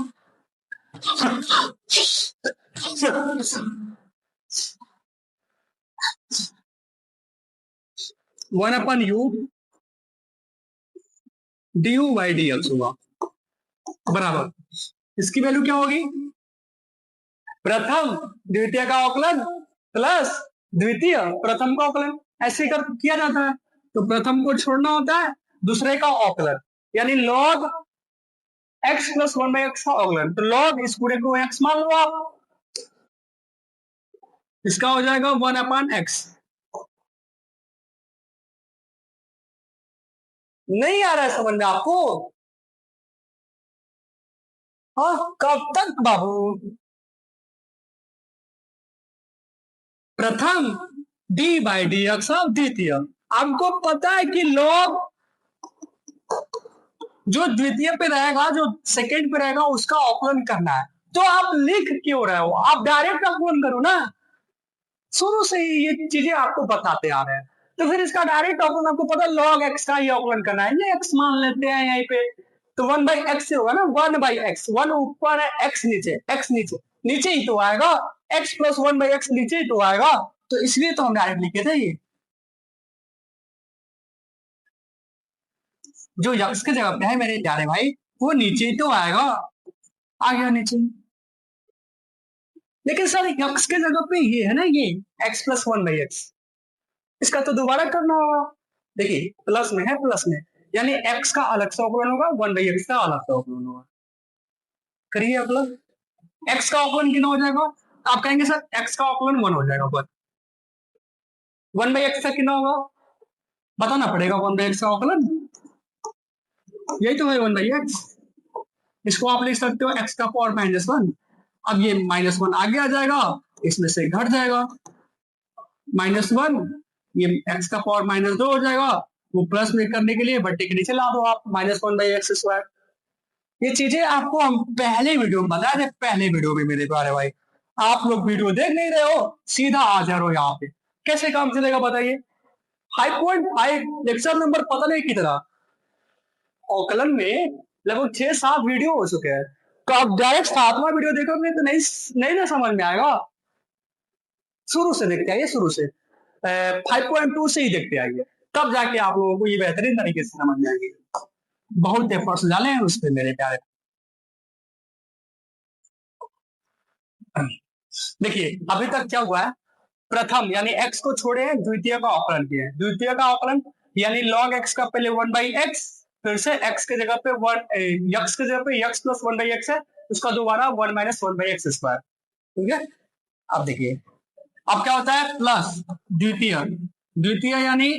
one upon U D you by D x होगा बराबर, इसकी वैल्यू क्या होगी, प्रथम द्वितीय का अवकलन प्लस द्वितीय प्रथम का अवकलन ऐसे कर किया जाता है। तो प्रथम को छोड़ना होता है, दूसरे का अवकलन यानी log x प्लस 1/x का अवकलन। तो log इस पूरे को x मान लो आप, इसका हो जाएगा 1/x। नहीं आ रहा है समझ में आपको? हाँ, कब तक बाबू? प्रथम d/dx ऑफ द्वितीय। आपको पता है कि log जो द्वितीय पे रहेगा, जो सेकंड पे रहेगा, उसका अवकलन करना है। तो आप लिख क्यों रहे हो? आप डायरेक्ट अवकलन करो ना। शुरू से ही ये चीजें आपको बताते आ रहे हैं, तो फिर इसका डायरेक्ट अवकलन आपको पता है, log x का ही अवकलन करना है। ये x मान लेते हैं यहीं पे, तो 1/x से होगा ना, 1/x। 1 ऊपर है, x नीचे, x नीचे नीचे ही तो आएगा, x प्लस 1/x नीचे ही तो आएगा। तो इसलिए तो हम डायरेक्ट लिखे थे ये, जो यक्स की जगह पे है मेरे प्यारे भाई, वो नीचे ही तो आएगा, आ गया नीचे। लेकिन सर यक्स के जगह पे ये है ना, ये x प्लस 1/x, इसका तो दोबारा करना होगा। देखिए प्लस में है, प्लस में यानी x का अलग से अवकलन होगा, 1/x का अलग से अवकलन होगा। करिए अवकलन, x का अवकलन कितना हो जाएगा? आप कहेंगे सर x का अवकलन 1 हो जाएगा, पर 1/x का कितना होगा बताना पड़ेगा। 1/x का अवकलन यही तो है, 1/x। इसको आप लिख सकते हो x का पावर -1। अब ये -1 आगे आ जाएगा, इसमें से घट जाएगा -1, ये x का पावर -2 हो जाएगा। वो प्लस में करने के लिए बट्टे के नीचे ला दो आप, -1/x²। ये चीजें आपको हम पहले वीडियो में बताए थे, पहले वीडियो में मेरे प्यारे भाई। आप लोग वीडियो देख नहीं रहे हो, सीधा आ जा रहे हो यहाँ पे, कैसे काम चलेगा बताइए? 5.5 लेक्चर नंबर पता नहीं कितना, अवकलन में लगभग 6-7 वीडियो हो चुके हैं। तो आप डायरेक्ट 7वां वीडियो देखोगे तो नहीं नहीं ना समझ में आएगा। शुरू से देखते आइए, शुरू से 5.2 से ही देखते आइए, तब जाके आप लोगों को ये बेहतरीन तरीके से समझ में आएगी। बहुत एफर्ट्स डाले हैं उस पर मेरे प्यारे। देखिए अभी तक क्या हुआ है, प्रथम यानी x को छोड़े हैं, द्वितीय का अवकलन किया है। द्वितीय का अवकलन यानी log x का पहले 1/x, फिर से x के जगह पे 1, x के जगह पे x प्लस 1/x है, उसका दोबारा 1 - 1/x²। ठीक है, अब देखिए अब क्या होता है, प्लस द्वितीय, द्वितीय यानी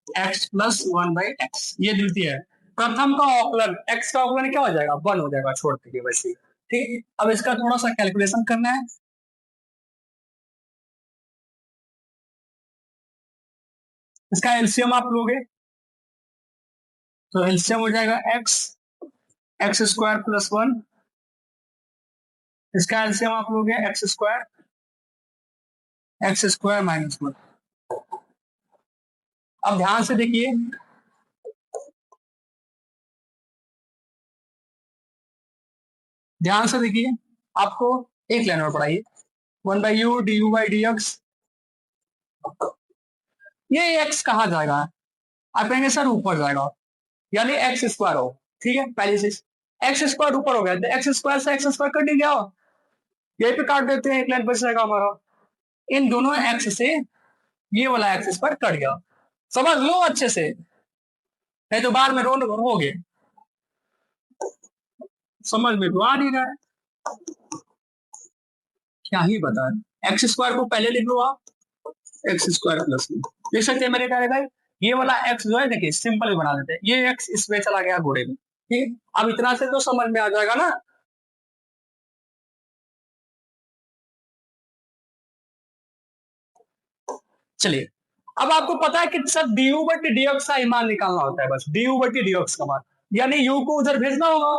x प्लस 1/x, ये द्वितीय है। प्रथम का अवकलन x का अवकलन क्या हो जाएगा, 1 हो जाएगा, छोड़ दीजिए वैसे। ठीक है, अब इसका थोड़ा सा कैलकुलेशन करना है। इसका एलसीएम आप लोगे तो एलसीएम हो जाएगा x² प्लस 1। इसका एलसीएम आप लोगे x² -1। अब ध्यान से देखिए, ध्यान से देखिए, आपको एक लाइन और पढ़ाइए, 1/u du/dx। ये x कहाँ जाएगा? आप कहेंगे सर ऊपर जाएगा, यानी x² हो। ठीक है, पहले से x² ऊपर हो गया, तो x² से x² कट नहीं गया, यहीं पे काट देते हैं, एक लाइन बच जाएगा हमारा। इन दोनों x से ये वाला x² कट गया, समझ लो अच्छे से, नहीं तो बाद में रोड हो गए, समझ में तो आ नहीं रहा है, क्या ही बता। x² को पहले लिख लो आप, x² प्लस देख सकते हैं मेरे प्यारे भाई। ये वाला x जो है देखिए सिंपल बना देते हैं, ये x इसमें चला गया घोड़े में। ठीक, अब इतना से तो समझ में आ जाएगा ना। चलिए, अब आपको पता है कि सर du/dx का मान निकालना होता है, बस du/dx का मान, यानी u को उधर भेजना होगा,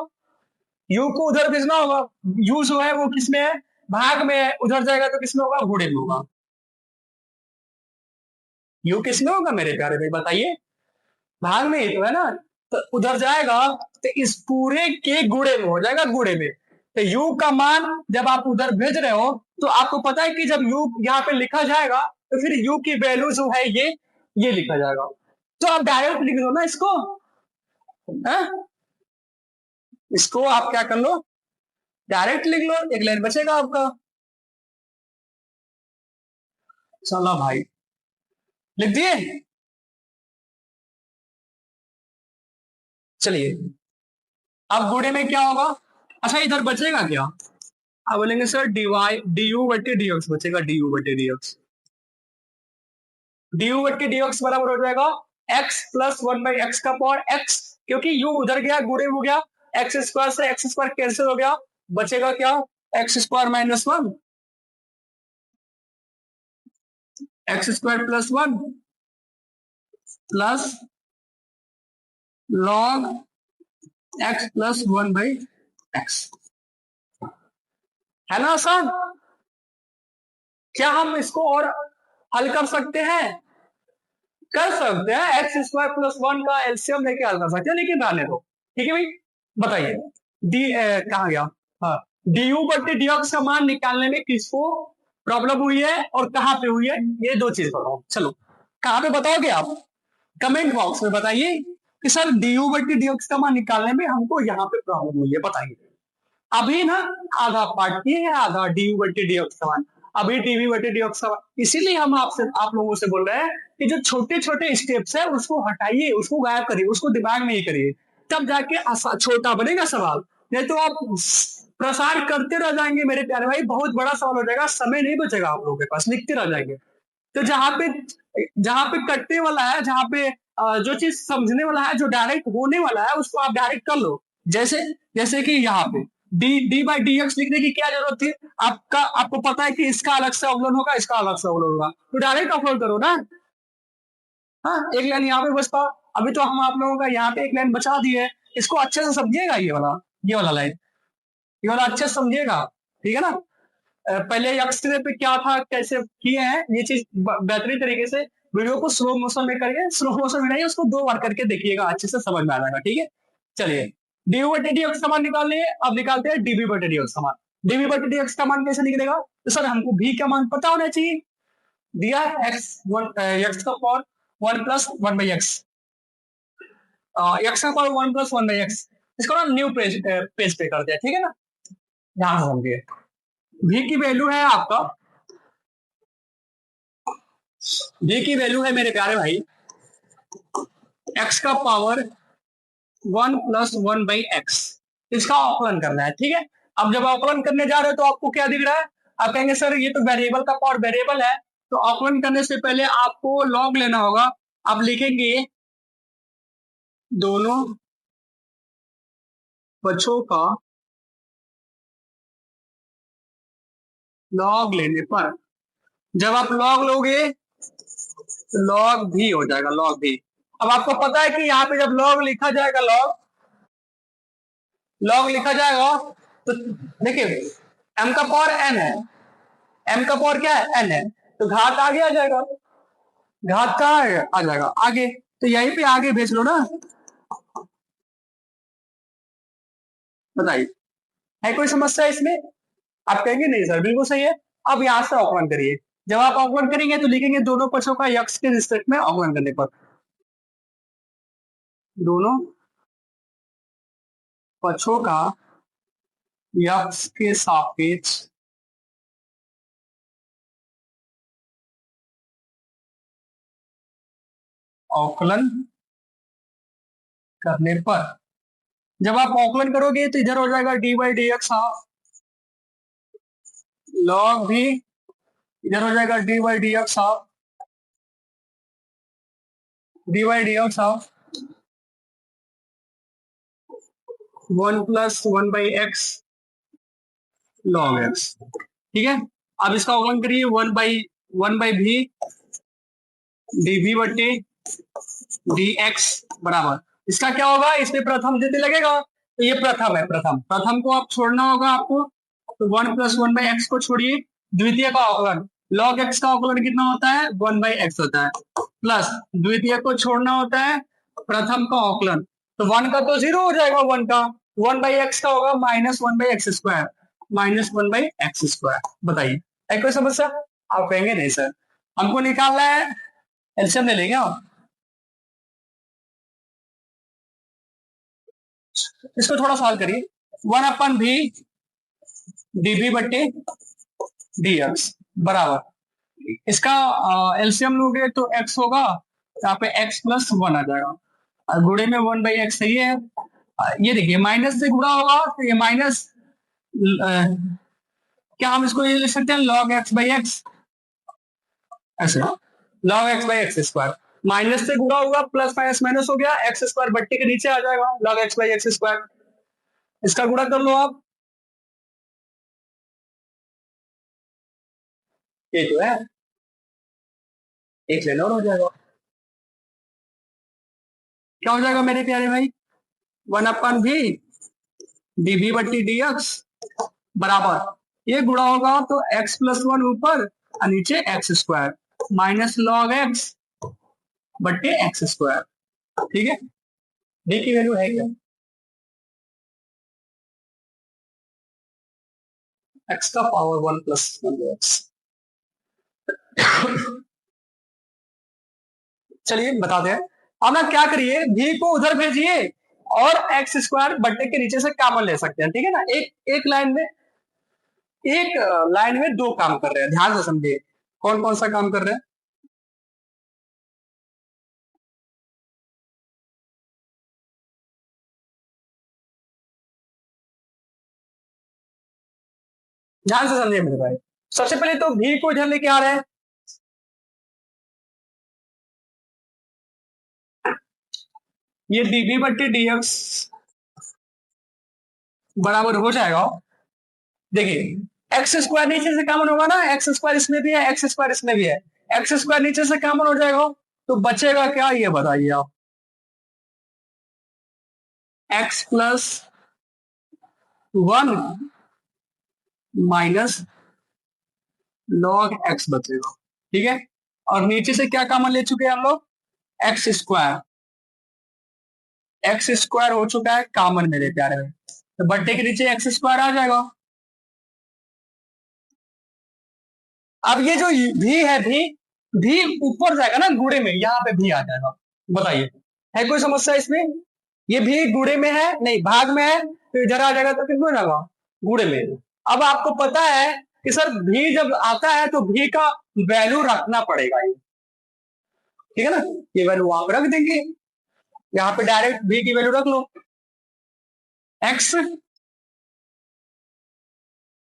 u को उधर भेजना होगा। u जो है वो किसमें है, भाग में है, उधर जाएगा तो किसमें होगा, घोड़े में होगा। u किसमें होगा मेरे प्यारे भाई बताइए, भाग में ही तो है ना, तो उधर जाएगा तो इस पूरे के गुणे में हो जाएगा, गुणे में। तो u का मान जब आप उधर भेज रहे हो, तो आपको पता है कि जब u यहाँ पे लिखा जाएगा तो फिर u की वैल्यू जो है ये लिखा जाएगा। तो आप डायरेक्ट लिख दो ना इसको, है? इसको आप क्या कर लो, डायरेक्ट लिख लो, एक लाइन बचेगा आपका। चलो भाई, लिख दिए। चलिए, अब गुणे में क्या होगा? अच्छा, इधर बचेगा क्या? अब बोलेंगे सर डीवाई डी यू बटे डी एक्स बचेगा, डी यू बटे डी एक्स। डी यू बटे डी एक्स बराबर हो जाएगा x plus one by X का पावर एक्स, क्योंकि यू उधर गया, गुणे हो गया, एक्स स्क्वायर से एक्स स्क्वायर कैंसिल हो गया, बचेगा क्या? X square minus one, X square plus one plus log X plus one by x. है ना आसान? क्या हम इसको और हल कर सकते हैं? कर सकते हैं, एक्स स्क्वायर प्लस वन का एलसीएम लेके हल कर सकते हैं, लेकिन रहने दो। ठीक है भाई, बताइए डी कहाँ गया? हाँ, डी यू बटे डी एक्स का मान निकालने में किसको प्रॉब्लम हुई है और कहाँ पे हुई है, ये दो चीज बताओ। चलो, कहाँ पे बताओगे आप? कमेंट बॉक्स में बताइए कि सर डी यू बटे डी एक्स का मान निकालने में हमको यहाँ पे प्रॉब्लम हुई है, बताइए। अभी ना आधा पार्ट ये है, आधा डी यू बटे डी एक्स का मान, अभी डीवी बटे डी एक्स का मान। इसीलिए हम आपसे आप लोगों से बोल रहे हैं कि जो छोटे छोटे स्टेप्स है उसको हटाइए, उसको गायब करिए, उसको दिमाग में ही करिए, तब जाके छोटा बनेगा सवाल। नहीं तो आप प्रसार करते रह जाएंगे मेरे प्यारे भाई, बहुत बड़ा सवाल हो जाएगा, समय नहीं बचेगा आप लोगों के पास, लिखते रह जाएंगे। तो जहां पे कटने वाला है, जहां पे जो चीज समझने वाला है, जो डायरेक्ट होने वाला है, उसको आप डायरेक्ट कर लो। जैसे जैसे कि यहाँ पे D D by D x लिखने की क्या जरूरत थी? आपको पता है कि इसका अलग से अवलोन होगा, इसका अलग से अवलोन होगा, तो डायरेक्ट अवलोन करो ना। हाँ, एक लाइन यहाँ पे बचता। अभी तो हम आप लोगों का यहाँ पे एक लाइन बचा दी है, इसको अच्छे से समझिएगा, ये वाला लाइन, ये वाला अच्छे से समझिएगा, ठीक है ना? पहले एक्सरे पे क्या था, कैसे किए हैं, ये चीज बेहतरीन तरीके से वीडियो को स्लो मोशन में करके, स्लो मोशन में नहीं, उसको 2 बार करके देखिएगा, अच्छे से समझ में आ जाएगा, ठीक है? चलिए, डीयू बटे डी एक्स का मान निकालने, अब निकालते हैं डीबी बटे डी एक्स का मान। डीबी बटे डी एक्स का मान कैसे निकलेगा? तो सर हमको भी का मान पता होना चाहिए, दिया एक्स वन एक्स का power one plus one by X, X का power one plus one by X. इसको ना न्यू पेज पे करते हैं, ठीक है ना? ध्यान से समझिए, भी की वैल्यू है आपका, भी की वैल्यू है मेरे प्यारे भाई एक्स का power one plus one by x, इसका आकलन करना है, ठीक है? अब जब आकलन करने जा रहे हो तो आपको क्या दिख रहा है? आप कहेंगे सर ये तो वेरिएबल का पावर वेरिएबल है, तो आकलन करने से पहले आपको लॉग लेना होगा। आप लिखेंगे दोनों पक्षों का लॉग लेने पर, जब आप लॉग लोगे तो लॉग भी हो जाएगा, लॉग भी। अब आपको पता है कि यहाँ पे जब लॉग लिखा जाएगा, लॉग लिखा जाएगा, तो देखिए m का पावर n है, m का पावर क्या है? n है, तो घात आगे आ जाएगा, घात कहाँ आ जाएगा? आगे, तो यहीं पे आगे भेज लो ना। बताइए, है कोई समस्या इसमें? आप कहेंगे नहीं सर बिल्कुल सही है। अब यहाँ से अवकलन करिए, जब आप अवकलन करेंगे तो लिखेंगे दोनों पक्षों का यक्ष के रिस्पेक्ट में अवकलन करने पर, दोनों पक्षों का यक्ष के सापेक्ष अवकलन करने पर, जब आप अवकलन करोगे तो इधर हो जाएगा D by D X half, log भी इधर हो जाएगा D by D X half, D by D X half one plus one by x log x, ठीक है? अब इसका अवकलन करिए, वन बाई भी डी वी बटे डी एक्स बराबर, इसका क्या होगा? इसमें प्रथम द्वितीय लगेगा, तो ये प्रथम है, प्रथम को आप छोड़ना होगा आपको, तो one plus one by x को छोड़िए, द्वितीय का अवकलन लॉग एक्स का अवकलन कितना होता है? वन बाई एक्स होता है, प्लस द्वितीय को छोड़ना होता है प्रथम का अवकलन, तो वन का तो जीरो हो जाएगा, वन का वन बाई एक्स का होगा minus one by x square, minus one by x square. बताइए, है कोई समस्या? आप कहेंगे नहीं सर हमको निकालना है, एलसीएम ले लेंगे आप। इसको थोड़ा सॉल्व करिए, वन अपन भी डीबी बटे डी एक्स बराबर, इसका एलसीएम लोगे तो x होगा, यहाँ पे x प्लस वन आ जाएगा, और गुणे में वन बाई एक्स सही है। ये देखिए माइनस से गुणा होगा तो ये माइनस, क्या हम इसको ये लिख सकते हैं लॉग एक्स बाई एक्स, ऐसे log x by x square, minus से गुणा होगा प्लस माइनस माइनस हो गया, एक्स स्क्वायर बट्टे के नीचे आ जाएगा, log x by x square, इसका गुणा कर लो आप, ये तो है, एक लेना और हो जाएगा, क्या हो जाएगा मेरे प्यारे भाई, वन अपन भी डी भी बट्टी डी एक्स बराबर, ये गुणा होगा तो एक्स प्लस वन ऊपर और नीचे x square minus log x बट्टे एक्स स्क्वायर, ठीक है। डी की वैल्यू है क्या, एक्स का power one plus one x. चलिए बताते हैं, अब ना क्या करिए, भी को उधर भेजिए और एक्स स्क्वायर बट्टे के नीचे से कॉमन ले सकते हैं, ठीक है ना, एक लाइन में दो काम कर रहे हैं, ध्यान से समझिए कौन कौन सा काम कर रहे हैं। ध्यान से समझिए मेरे भाई, सबसे पहले तो भी को इधर लेके आ रहे हैं, ये डीबी बट्टी डीएक्स बराबर हो जाएगा, देखिए एक्स स्क्वायर नीचे से कॉमन होगा ना, एक्स स्क्वायर इसमें भी है, एक्स स्क्वायर इसमें भी है, एक्स स्क्वायर नीचे से कॉमन हो जाएगा तो बचेगा क्या, ये बताइए आप, x plus one minus log x बचेगा, ठीक है, और नीचे से क्या कॉमन ले चुके हैं हम लोग, एक्स स्क्वायर, एक्स स्क्वायर हो चुका है कॉमन मेरे प्यारे में, तो बट्टे के नीचे एक्स स्क्वायर आ जाएगा। अब ये जो भी है, भी ऊपर जाएगा ना गुणे में, यहाँ पे भी आ जाएगा, बताइए है कोई समस्या इसमें, ये भी गुणे में है नहीं भाग में है, तो इधर आ जाएगा तो कितना हो जाएगा गुणे में। अब आपको पता है कि सर भी जब आता है तो भी का वैल्यू रखना पड़ेगा, ये ठीक है ना, ये वैल्यू आप रख देंगे, यहाँ पे डायरेक्ट भी की वैल्यू रख लो, एक्स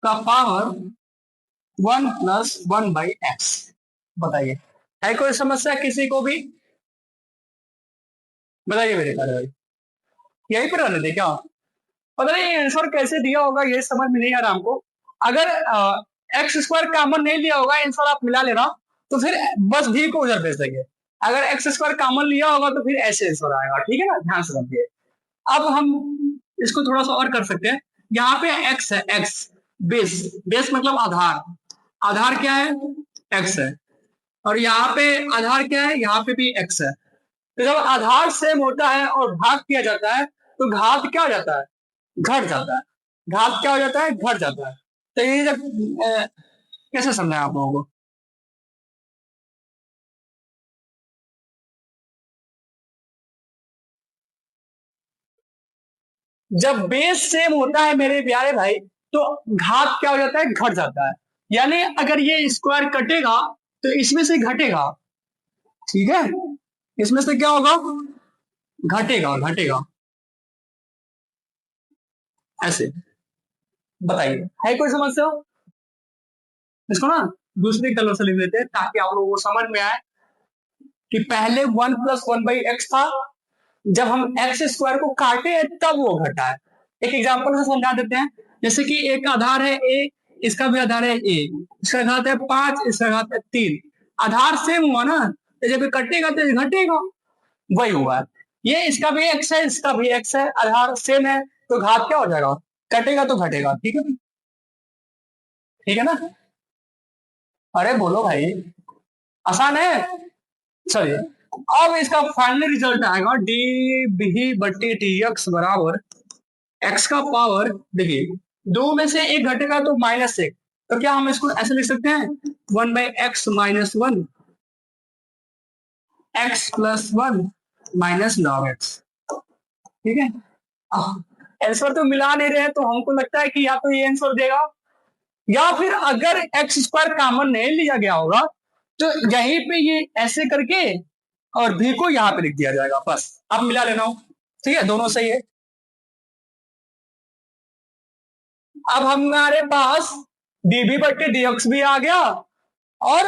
का power one plus one by x, बताइए है कोई समस्या किसी को भी, बताइए मेरे प्यारे भाई, यही पर रहने दे क्या, पता नहीं आंसर कैसे दिया होगा ये समझ में नहीं आ रहा हमको, अगर एक्स स्क्वायर कॉमन नहीं लिया होगा आंसर आप मिला लेना, तो फिर बस भी को उधर भेज देंगे, अगर एक्स स्क्वायर कॉमन लिया होगा तो फिर ऐसे आंसर आएगा, ठीक है ना, ध्यान से समझिए। अब हम इसको थोड़ा सा और कर सकते हैं, यहाँ पे एक्स है, एक्स बेस, बेस मतलब आधार, आधार क्या है एक्स है, और यहाँ पे आधार क्या है, यहाँ पे भी एक्स है, तो जब आधार सेम होता है और भाग किया जाता है तो घात क्या हो जाता है, घट जाता है, घात क्या हो जाता है, घट जाता है, तो ये जब कैसे समझाएं आप लोगों को, जब बेस सेम होता है मेरे प्यारे भाई तो घात क्या हो जाता है, घट जाता है, यानी अगर ये स्क्वायर कटेगा तो इसमें से घटेगा, ठीक है, इसमें से क्या होगा, घटेगा घटेगा, ऐसे, बताइए है कोई समस्या, इसको ना दूसरे कलर से लिख देते हैं ताकि आप लोगों को समझ में आए कि पहले one plus one by x था, जब हम एक्स स्क्वायर को काटे हैं तब वो घटा है, एक एग्जांपल से समझा देते हैं, जैसे कि एक आधार है ए, इसका भी आधार है ए, इसका घात है पांच, इसका घात है तीन, आधार सेम हुआ ना, तो जब कटेगा तो घटेगा, वही हुआ है, ये इसका भी एक्स है, इसका भी एक्स है, आधार सेम है तो घात क्या हो जाएगा, कटेगा तो घटेगा, ठीक है, ठीक है ना, अरे बोलो भाई, आसान है, चलिए अब इसका फाइनल रिजल्ट आएगा डी बी बट्टी टी एक्स बराबर एक्स का पावर, देखिए दो में से एक घटेगा तो माइनस एक, तो क्या हम इसको ऐसे लिख सकते हैं one by x minus one, x plus one minus log x, ठीक है, आंसर तो मिला नहीं रहे तो हमको लगता है कि या तो ये आंसर देगा, या फिर अगर एक्स स्क्वायर कॉमन नहीं लिया गया होगा तो यहीं पे ये ऐसे करके और भी को यहाँ पे लिख दिया जाएगा, बस अब मिला लेना हो। ठीक है, दोनों सही है। अब हमारे पास डीबी बट्टे डीएक्स भी आ गया और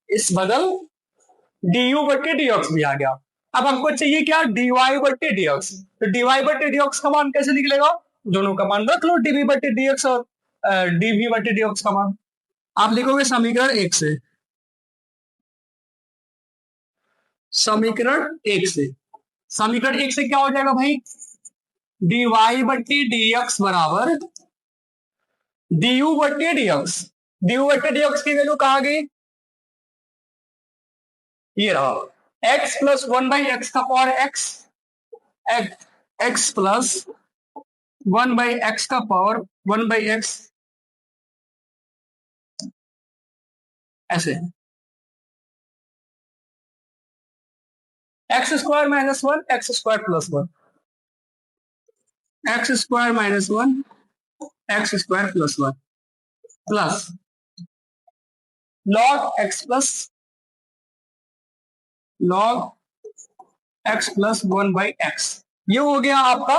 इस बदल डीयू बट्टे डीएक्स भी आ गया। अब हमको चाहिए क्या, डीवाई बट्टे डीएक्स। तो डीवाई बट्टे डीएक्स का मान कैसे निकलेगा, दोनों का मान रख लो, डीबी बट्टे डीएक्स और डीवी बट्टे डीएक्स का मान। आप लिखोगे समीकरण एक से, समीकरण एक से, समीकरण एक से क्या हो जाएगा भाई, डीवाई बट्टी डीएक्स बराबर डीयू बट्टे डीएक्स। डीयू बट्टे डीएक्स की वैल्यू कहाँ गई, ये रहा, X plus one by X का power X, X plus one by X का पावर वन बाई एक्स, ऐसे X square minus one X square plus one, X square minus one X square plus one plus log X plus log X plus one by X. ये हो गया आपका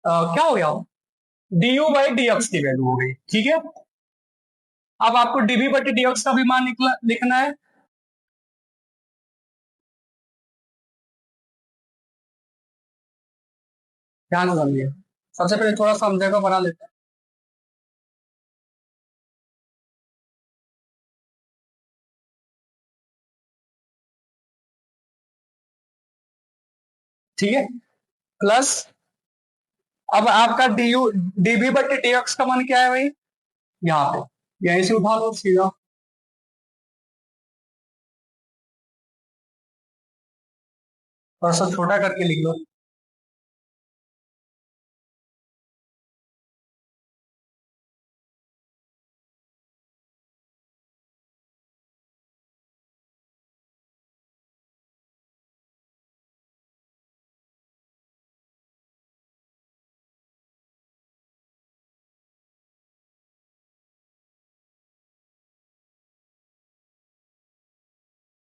क्या हो गया, D you by D x की value हो गई। ठीक है, अब आपको डीबी बटे डी एक्स का भी मान लिखना है। ध्यान से समझिए, सबसे पहले थोड़ा सा हम जगह बना लेते हैं। ठीक है, प्लस अब आपका डी यू डीबी बटे डी एक्स का मान क्या है भाई, यहाँ पे यहीं से उठा लो सीधा, और सब छोटा करके लिख लो।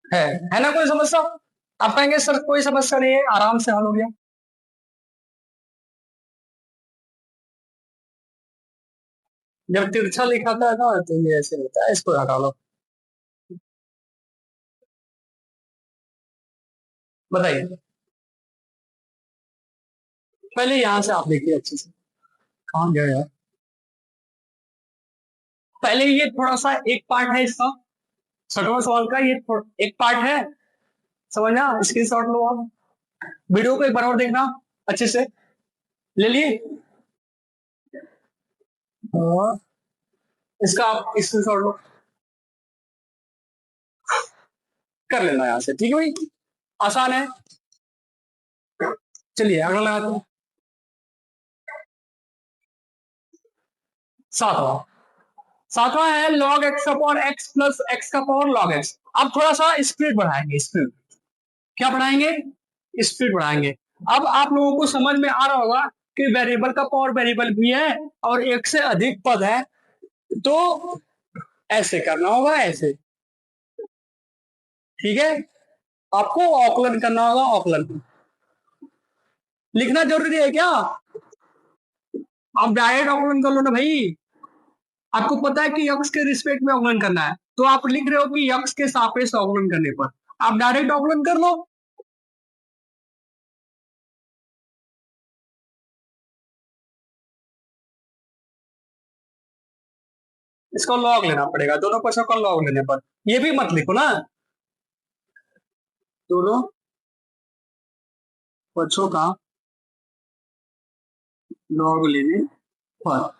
है ना कोई समस्या, आप कहेंगे सर कोई समस्या नहीं है, आराम से हल हो गया। जब तिरछा लिखा था ना तो ये ऐसे होता है, इसको हटा लो। बताइए, पहले यहां से आप देखिए अच्छे से, कहाँ गया यार, पहले ये थोड़ा सा एक पार्ट है इसका, छठवां सवाल का ये एक पार्ट है, समझना, स्क्रीनशॉट लो आप, वीडियो को एक बार और देखना अच्छे से, ले लिए, और इसका आप स्क्रीनशॉट लो, कर लेना यहाँ से। ठीक है भाई, आसान है। चलिए अगला लगाते हैं, सातवां। सातवां है log x upon x plus x का पावर log x। अब थोड़ा सा स्पीड बढ़ाएंगे, स्पीड क्या बढ़ाएंगे, स्पीड बढ़ाएंगे। अब आप लोगों को समझ में आ रहा होगा कि वेरिएबल का पावर वेरिएबल भी है और एक से अधिक पद है, तो ऐसे करना होगा, ऐसे। ठीक है, आपको औकलन करना होगा, औकलन लिखना जरूरी है क्या, आप डायरेक्ट औकलन कर लो ना भाई, आपको पता है कि यक्स के रिस्पेक्ट में औकलन करना है, तो आप लिख रहे हो कि यक्स के सापेक्ष औकलन करने पर आप डायरेक्ट औकलन कर लो। इसको लॉग लेना पड़ेगा, दोनों पक्षों का लॉग लेने पर, ये भी मत लिखो ना, दोनों पक्षों का लॉग लेने पर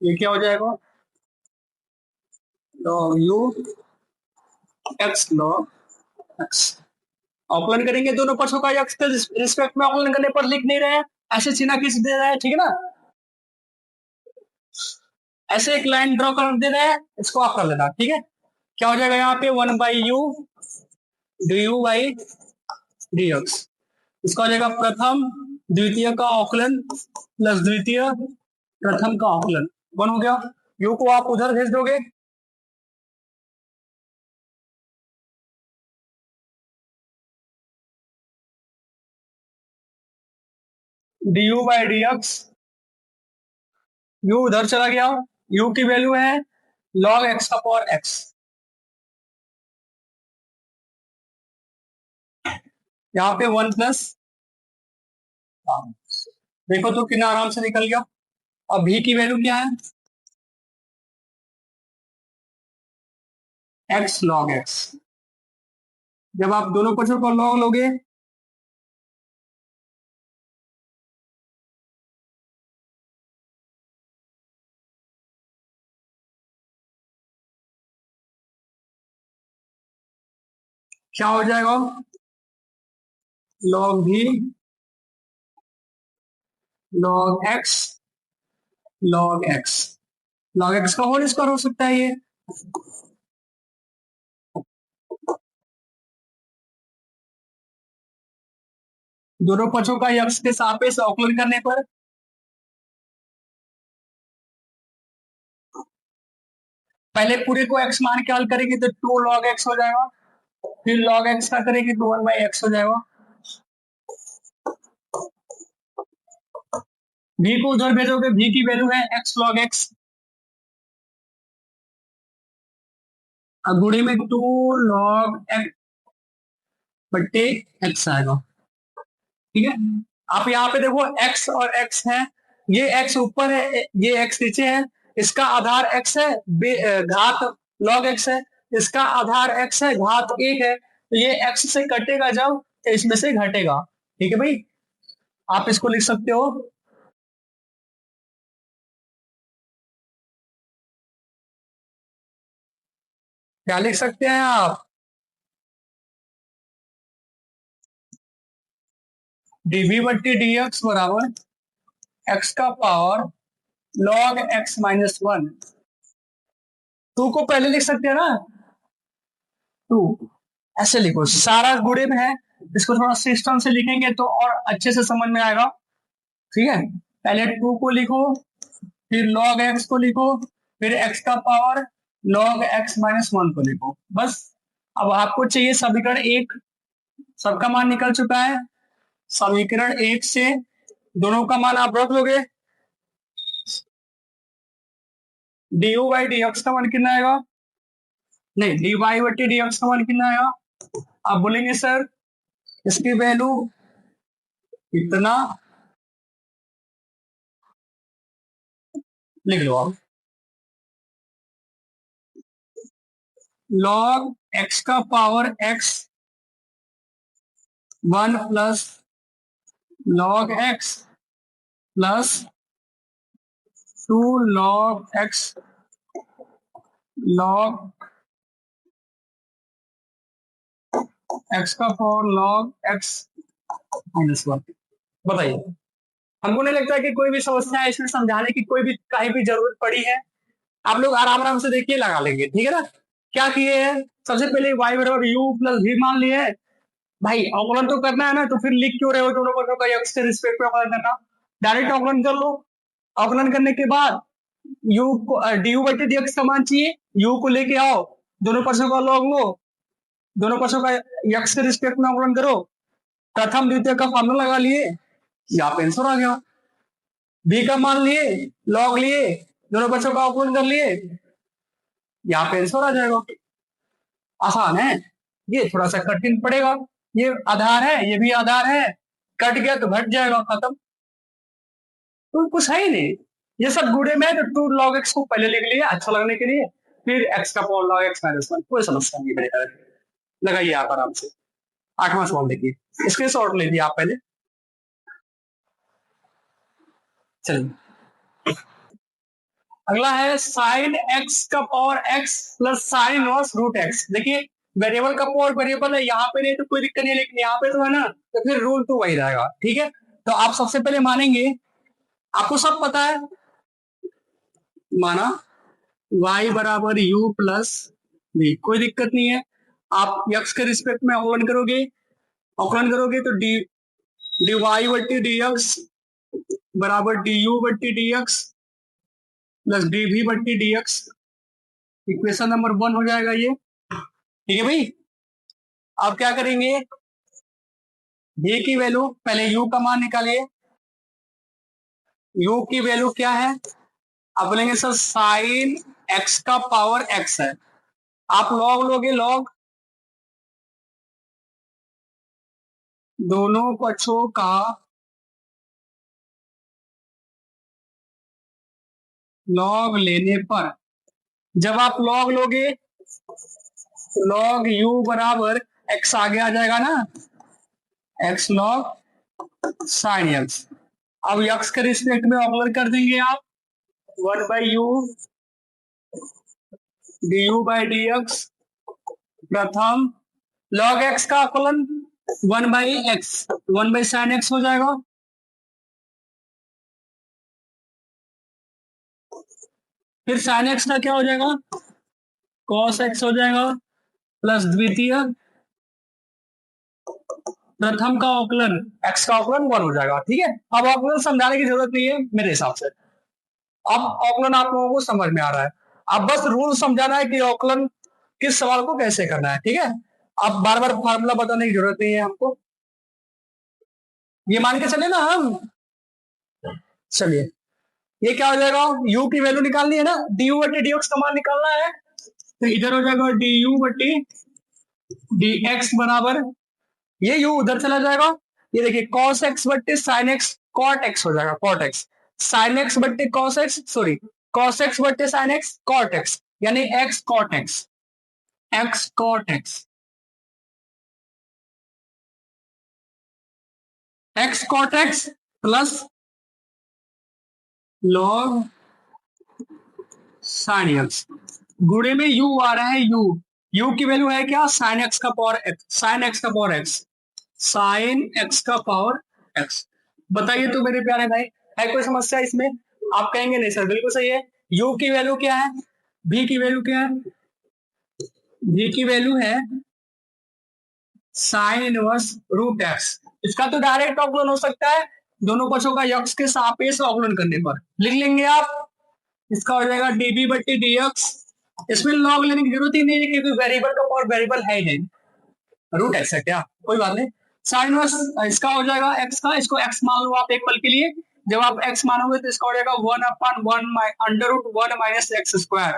ये क्या हो जाएगा, log you x log x. अवकलन करेंगे दोनों पक्षों का, एक्स के रिस्पेक्ट में अवकलन करने पर लिख नहीं रहे हैं, ऐसे चिन्ह किस दे रहे हैं, ठीक है ना, ऐसे एक लाइन ड्रॉ कर दे रहे हैं, इसको आप कर लेना। ठीक है, क्या हो जाएगा यहाँ पे, one by U D you by D x, इसका हो जाएगा प्रथम द्वितीय का अवकलन प्लस द्वितीय प्रथम का अवकलन, वन हो गया। यू को आप उधर भेज दोगे, D you by D x, you उधर चला गया, यू की वैल्यू है लॉग एक्स का पावर एक्स, यहाँ पे 1 प्लस, देखो तो कितना आराम से निकल गया। अब भी की वैल्यू क्या है, एक्स लॉग एक्स। जब आप दोनों पक्षों को लॉग लोगे क्या हो जाएगा, लॉग भी log x log x, log x का होल स्क्वायर हो सकता है ये। दोनों पक्षों का एक्स के सापेक्ष अवकलन करने पर पहले पूरे को एक्स मान के हल करेंगे तो 2 लॉग एक्स हो जाएगा, फिर लॉग एक्स का करेंगे तो 1/x हो जाएगा। भी को उधर भेजोगे, भी की वैल्यू है एक्स लॉग एक्स, गुणे में 2 लॉग एक्स बट्टे एक्स आएगा। ठीक है, आप यहाँ पे देखो x और x है, ये x ऊपर है, ये x नीचे है, इसका आधार x है, घात log x है, इसका आधार x है, घात 1 है, तो ये x से कटेगा जब तो इसमें से घटेगा। ठीक है भाई, आप इसको लिख सकते हो, क्या लिख सकते हैं आप, dv बट्टी dx बराबर x का पावर log x माइनस 1। 2 को पहले लिख सकते हैं ना, 2 ऐसे लिखो, सारा गुणे में है, इसको थोड़ा सिस्टम से लिखेंगे तो और अच्छे से समझ में आएगा। ठीक है, पहले 2 को लिखो, फिर log x को लिखो, फिर x का पावर log x माइनस 1 को लिखो, बस। अब आपको चाहिए समीकरण 1, सबका मान निकल चुका है, समीकरण 1 से दोनों का मान आप रख लोगे, D you by D x का मान कितना आएगा, नहीं डी वाई बटी डी एक्स का मान कितना आएगा, आप बोलेंगे सर इसकी वैल्यू इतना, लिख लो आप, log x का power x 1 plus log x plus 2 log x log x का पावर log x माइनस 1। बताइए, हमको नहीं लगता है कि कोई भी समस्या है इसमें समझाने की कोई भी कहीं भी जरूरत पड़ी है, आप लोग आराम आराम से देखिए लगा लेंगे। ठीक है ना, क्या किए हैं, सबसे पहले y बराबर u प्लस v मान लिए, भाई अवकलन तो करना है ना, तो फिर लिख क्यों रहे हो दोनों पक्षों का x के रिस्पेक्ट में अवकलन करना, डायरेक्ट अवकलन कर लो। अवकलन करने के बाद u को du बटे dx का मान चाहिए, u को लेके आओ, दोनों पक्षों का लॉग लो, दोनों पक्षों का x के रिस्पेक्ट में अवकलन करो, प्रथम द्वितीय का फॉर्मूला लगा लिए, यहाँ पे आंसर आ गया। b का मान लिए, लॉग लिए, दोनों पक्षों का अवकलन कर लिए, यहाँ पे आंसर आ जाएगा। आसान है, ये थोड़ा सा कठिन पड़ेगा, ये आधार है, ये भी आधार है, कट गया तो घट जाएगा, खत्म, तो कुछ है ही नहीं, ये सब गुणे में तो 2 log x को पहले लिख लिया अच्छा लगने के लिए, फिर x का पावर log x माइनस 1, कोई समस्या नहीं मेरे तरह, लगाइए आप आराम से। 8वां सवाल देखिए, इसके शॉर्ट ले लिया आप पहले, चलिए अगला है साइन x का power x plus sine inverse root x। देखिए वेरिएबल का पावर वेरिएबल है, यहाँ पे नहीं तो कोई दिक्कत नहीं, लेकिन यहाँ पे तो है ना, तो फिर रूल तो वही रहेगा। ठीक है, तो आप सबसे पहले मानेंगे, आपको सब पता है, माना y बराबर u प्लस v, कोई दिक्कत नहीं है, आप x के रिस्पेक्ट में अवकलन करोगे तो डी वाई बट्टी डी एक्स बराबर डी यू बट्टी D X plus D V बट्टी डी एक्स, इक्वेशन नंबर 1 हो जाएगा ये। ठीक है भाई, आप क्या करेंगे, v की वैल्यू पहले u का मान निकालिए, u की वैल्यू क्या है? आप बोलेंगे सर साइन x का पावर x है। आप लॉग लोगे, लॉग दोनों पक्षों का लॉग लेने पर, जब आप लॉग लोगे लॉग u बराबर x आगे आ जाएगा ना, x लॉग साइन x। अब x के रिस्पेक्ट में ऑपरेट कर देंगे आप, 1/u du/dx। प्रथम log x का फलन 1/x, 1/sin x हो जाएगा। फिर sin x का क्या हो जाएगा? cos x हो जाएगा, प्लस द्वितीय प्रथम का अवकलन x का अवकलन 1 हो जाएगा। ठीक है, अब अवकलन समझाने की जरूरत नहीं है मेरे हिसाब से। अब अवकलन आप लोगों को समझ में आ रहा है, अब बस रूल समझाना है कि अवकलन किस सवाल को कैसे करना है। ठीक है, अब बार बार फार्मूला बताने की जरूरत नहीं है हमको, ये मान के चले ना हम। चलिए, ये क्या हो जाएगा? u की वैल्यू निकालनी है ना, du/dx का मान निकालना है, तो इधर हो जाएगा du/dx बराबर, ये u उधर चला जाएगा, ये देखिए cos x बट्टे sin x cot x हो जाएगा, cot x sin x बट्टे cos x, sorry cos x बट्टे sin x cot x, यानी x cot x, x cot x, x cot x plus log sin x, गुणे में u आ रहा है, u की वैल्यू है क्या? sin x का पावर x, sin x का पावर x, sin x का पावर x। बताइए तो मेरे प्यारे भाई, है कोई समस्या इसमें? आप कहेंगे नहीं सर बिल्कुल सही है। u की वैल्यू क्या है? v की वैल्यू क्या है? v की वैल्यू है साइन इनवर्स रूट x। इसका तो डायरेक्ट अवकलन हो सकता है, दोनों पक्षों का x के सापेक्ष अवकलन करने पर लिख लेंगे आप, इसका हो जाएगा db बट्टी dx। इसमें लॉग लेने की जरूरत ही नहीं है क्योंकि वेरिएबल का पावर वेरिएबल है ही नहीं, रूट एक्स है क्या, कोई बात नहीं। साइन इनवर्स इसका हो जाएगा x का, इसको x मान लो आप एक पल के लिए, जब आप x मानोगे तो इसका हो जाएगा 1/1 under root 1 minus X square,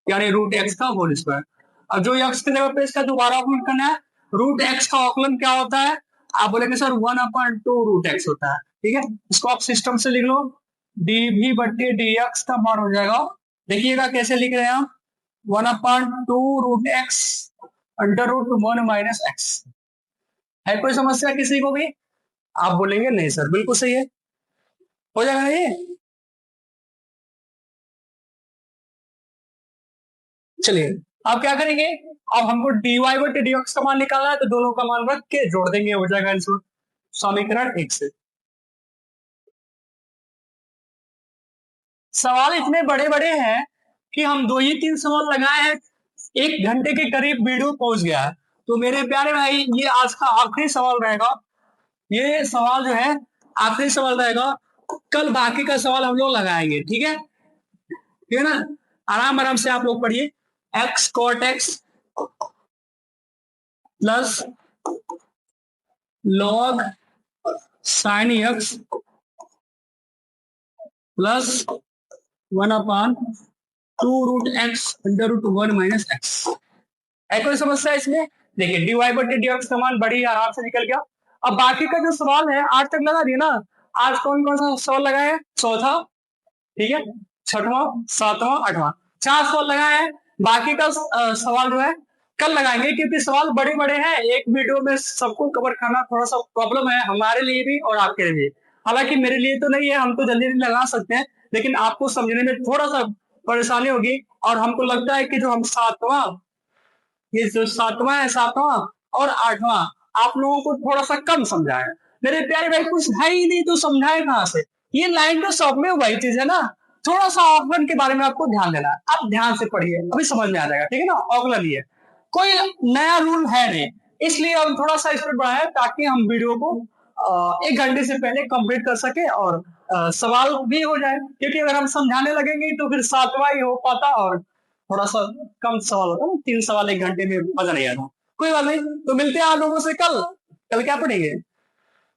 यानी रूट एक्स का होल स्क्वायर। अब जो x की जगह पे इसका दोबारा अवकलन करना है, रूट एक्स का अवकलन क्या होता है? आप बोलेंगे सर 1/2 रूट एक्स होता है। ठीक है, इसको आप सिस्टम से लिख लो, dv बट्टे dx का मान हो जाएगा, देखिएगा कैसे लिख रहे हैं हम, 1/2 root X under root 1 minus X. है कोई समस्या किसी को भी? आप बोलेंगे नहीं सर बिल्कुल सही है, हो जाएगा ये। चलिए, आप क्या करेंगे, अब हमको dy बटे dx का मान निकालना है, तो दोनों का मान रख के जोड़ देंगे, हो जाएगा आंसर समीकरण 1 से। सवाल इतने बड़े बड़े हैं कि हम 2 ही 3 सवाल लगाए हैं, 1 घंटे के करीब वीडियो पहुंच गया है। तो मेरे प्यारे भाई, ये आज का आखिरी सवाल रहेगा, ये सवाल जो है आखिरी सवाल रहेगा, कल बाकी का सवाल हम लोग लगाएंगे। ठीक है, ठीक है ना, आराम आराम से आप लोग पढ़िए, x cot x plus log sin x plus 1/2 root X under root 1 minus X. है कोई समस्या इसमें? देखिए dy बटे dx का मान बड़ी आराम से निकल गया। अब बाकी का जो सवाल है आज तक लगा दिया ना, आज कौन कौन सा सवाल लगाए हैं? चौथा, ठीक है, छठवां, सातवां, आठवां, 4 सवाल लगाए हैं। बाकी का सवाल जो है कल लगाएंगे, क्योंकि सवाल बड़े बड़े हैं, एक वीडियो में सबको कवर करना थोड़ा सा प्रॉब्लम है हमारे लिए भी और आपके लिए भी। हालांकि मेरे लिए तो नहीं है, हम तो जल्दी जल्दी लगा सकते हैं, लेकिन आपको समझने में थोड़ा सा परेशानी होगी। और हमको लगता है कि जो हम सातवां, ये जो सातवां है, सातवां और आठवां आप लोगों को थोड़ा सा कम समझा है। मेरे प्यारे भाई, कुछ है ही नहीं तो समझाए कहां से? ये लाइन तो सब में वही चीज है ना, थोड़ा सा ऑकलन के बारे में आपको ध्यान देना है, आप ध्यान से पढ़िए, अभी समझ में आ जाएगा। ठीक है ना, ऑकलन ही है, कोई नया रूल है नहीं, इसलिए हम थोड़ा सा स्पीड बढ़ाए ताकि हम वीडियो को 1 घंटे से पहले कंप्लीट कर सके और सवाल भी हो जाए, क्योंकि अगर हम समझाने लगेंगे तो फिर सातवां ही हो पाता और थोड़ा सा कम सवाल होता है, 3 सवाल 1 घंटे में मजा नहीं आता। कोई बात नहीं, तो मिलते हैं आप लोगों से कल। कल क्या पढ़ेंगे?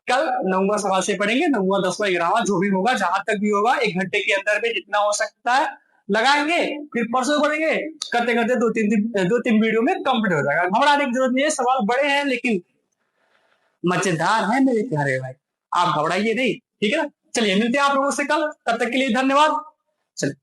कल 9वां सवाल से पढ़ेंगे, 9वां 10वां 11वां जो भी होगा, जहां तक भी होगा 1 घंटे के अंदर में जितना हो सकता है लगाएंगे, फिर परसों पढ़ेंगे, करते करते 2-3 वीडियो में कंप्लीट हो जाएगा। घबराने की जरूरत नहीं है, सवाल बड़े हैं लेकिन मजेदार है मेरे प्यारे भाई, आप घबराइए नहीं, ठीक है ना। चलिए मिलते हैं आप लोगों से कल, तब तक के लिए धन्यवाद। चलिए।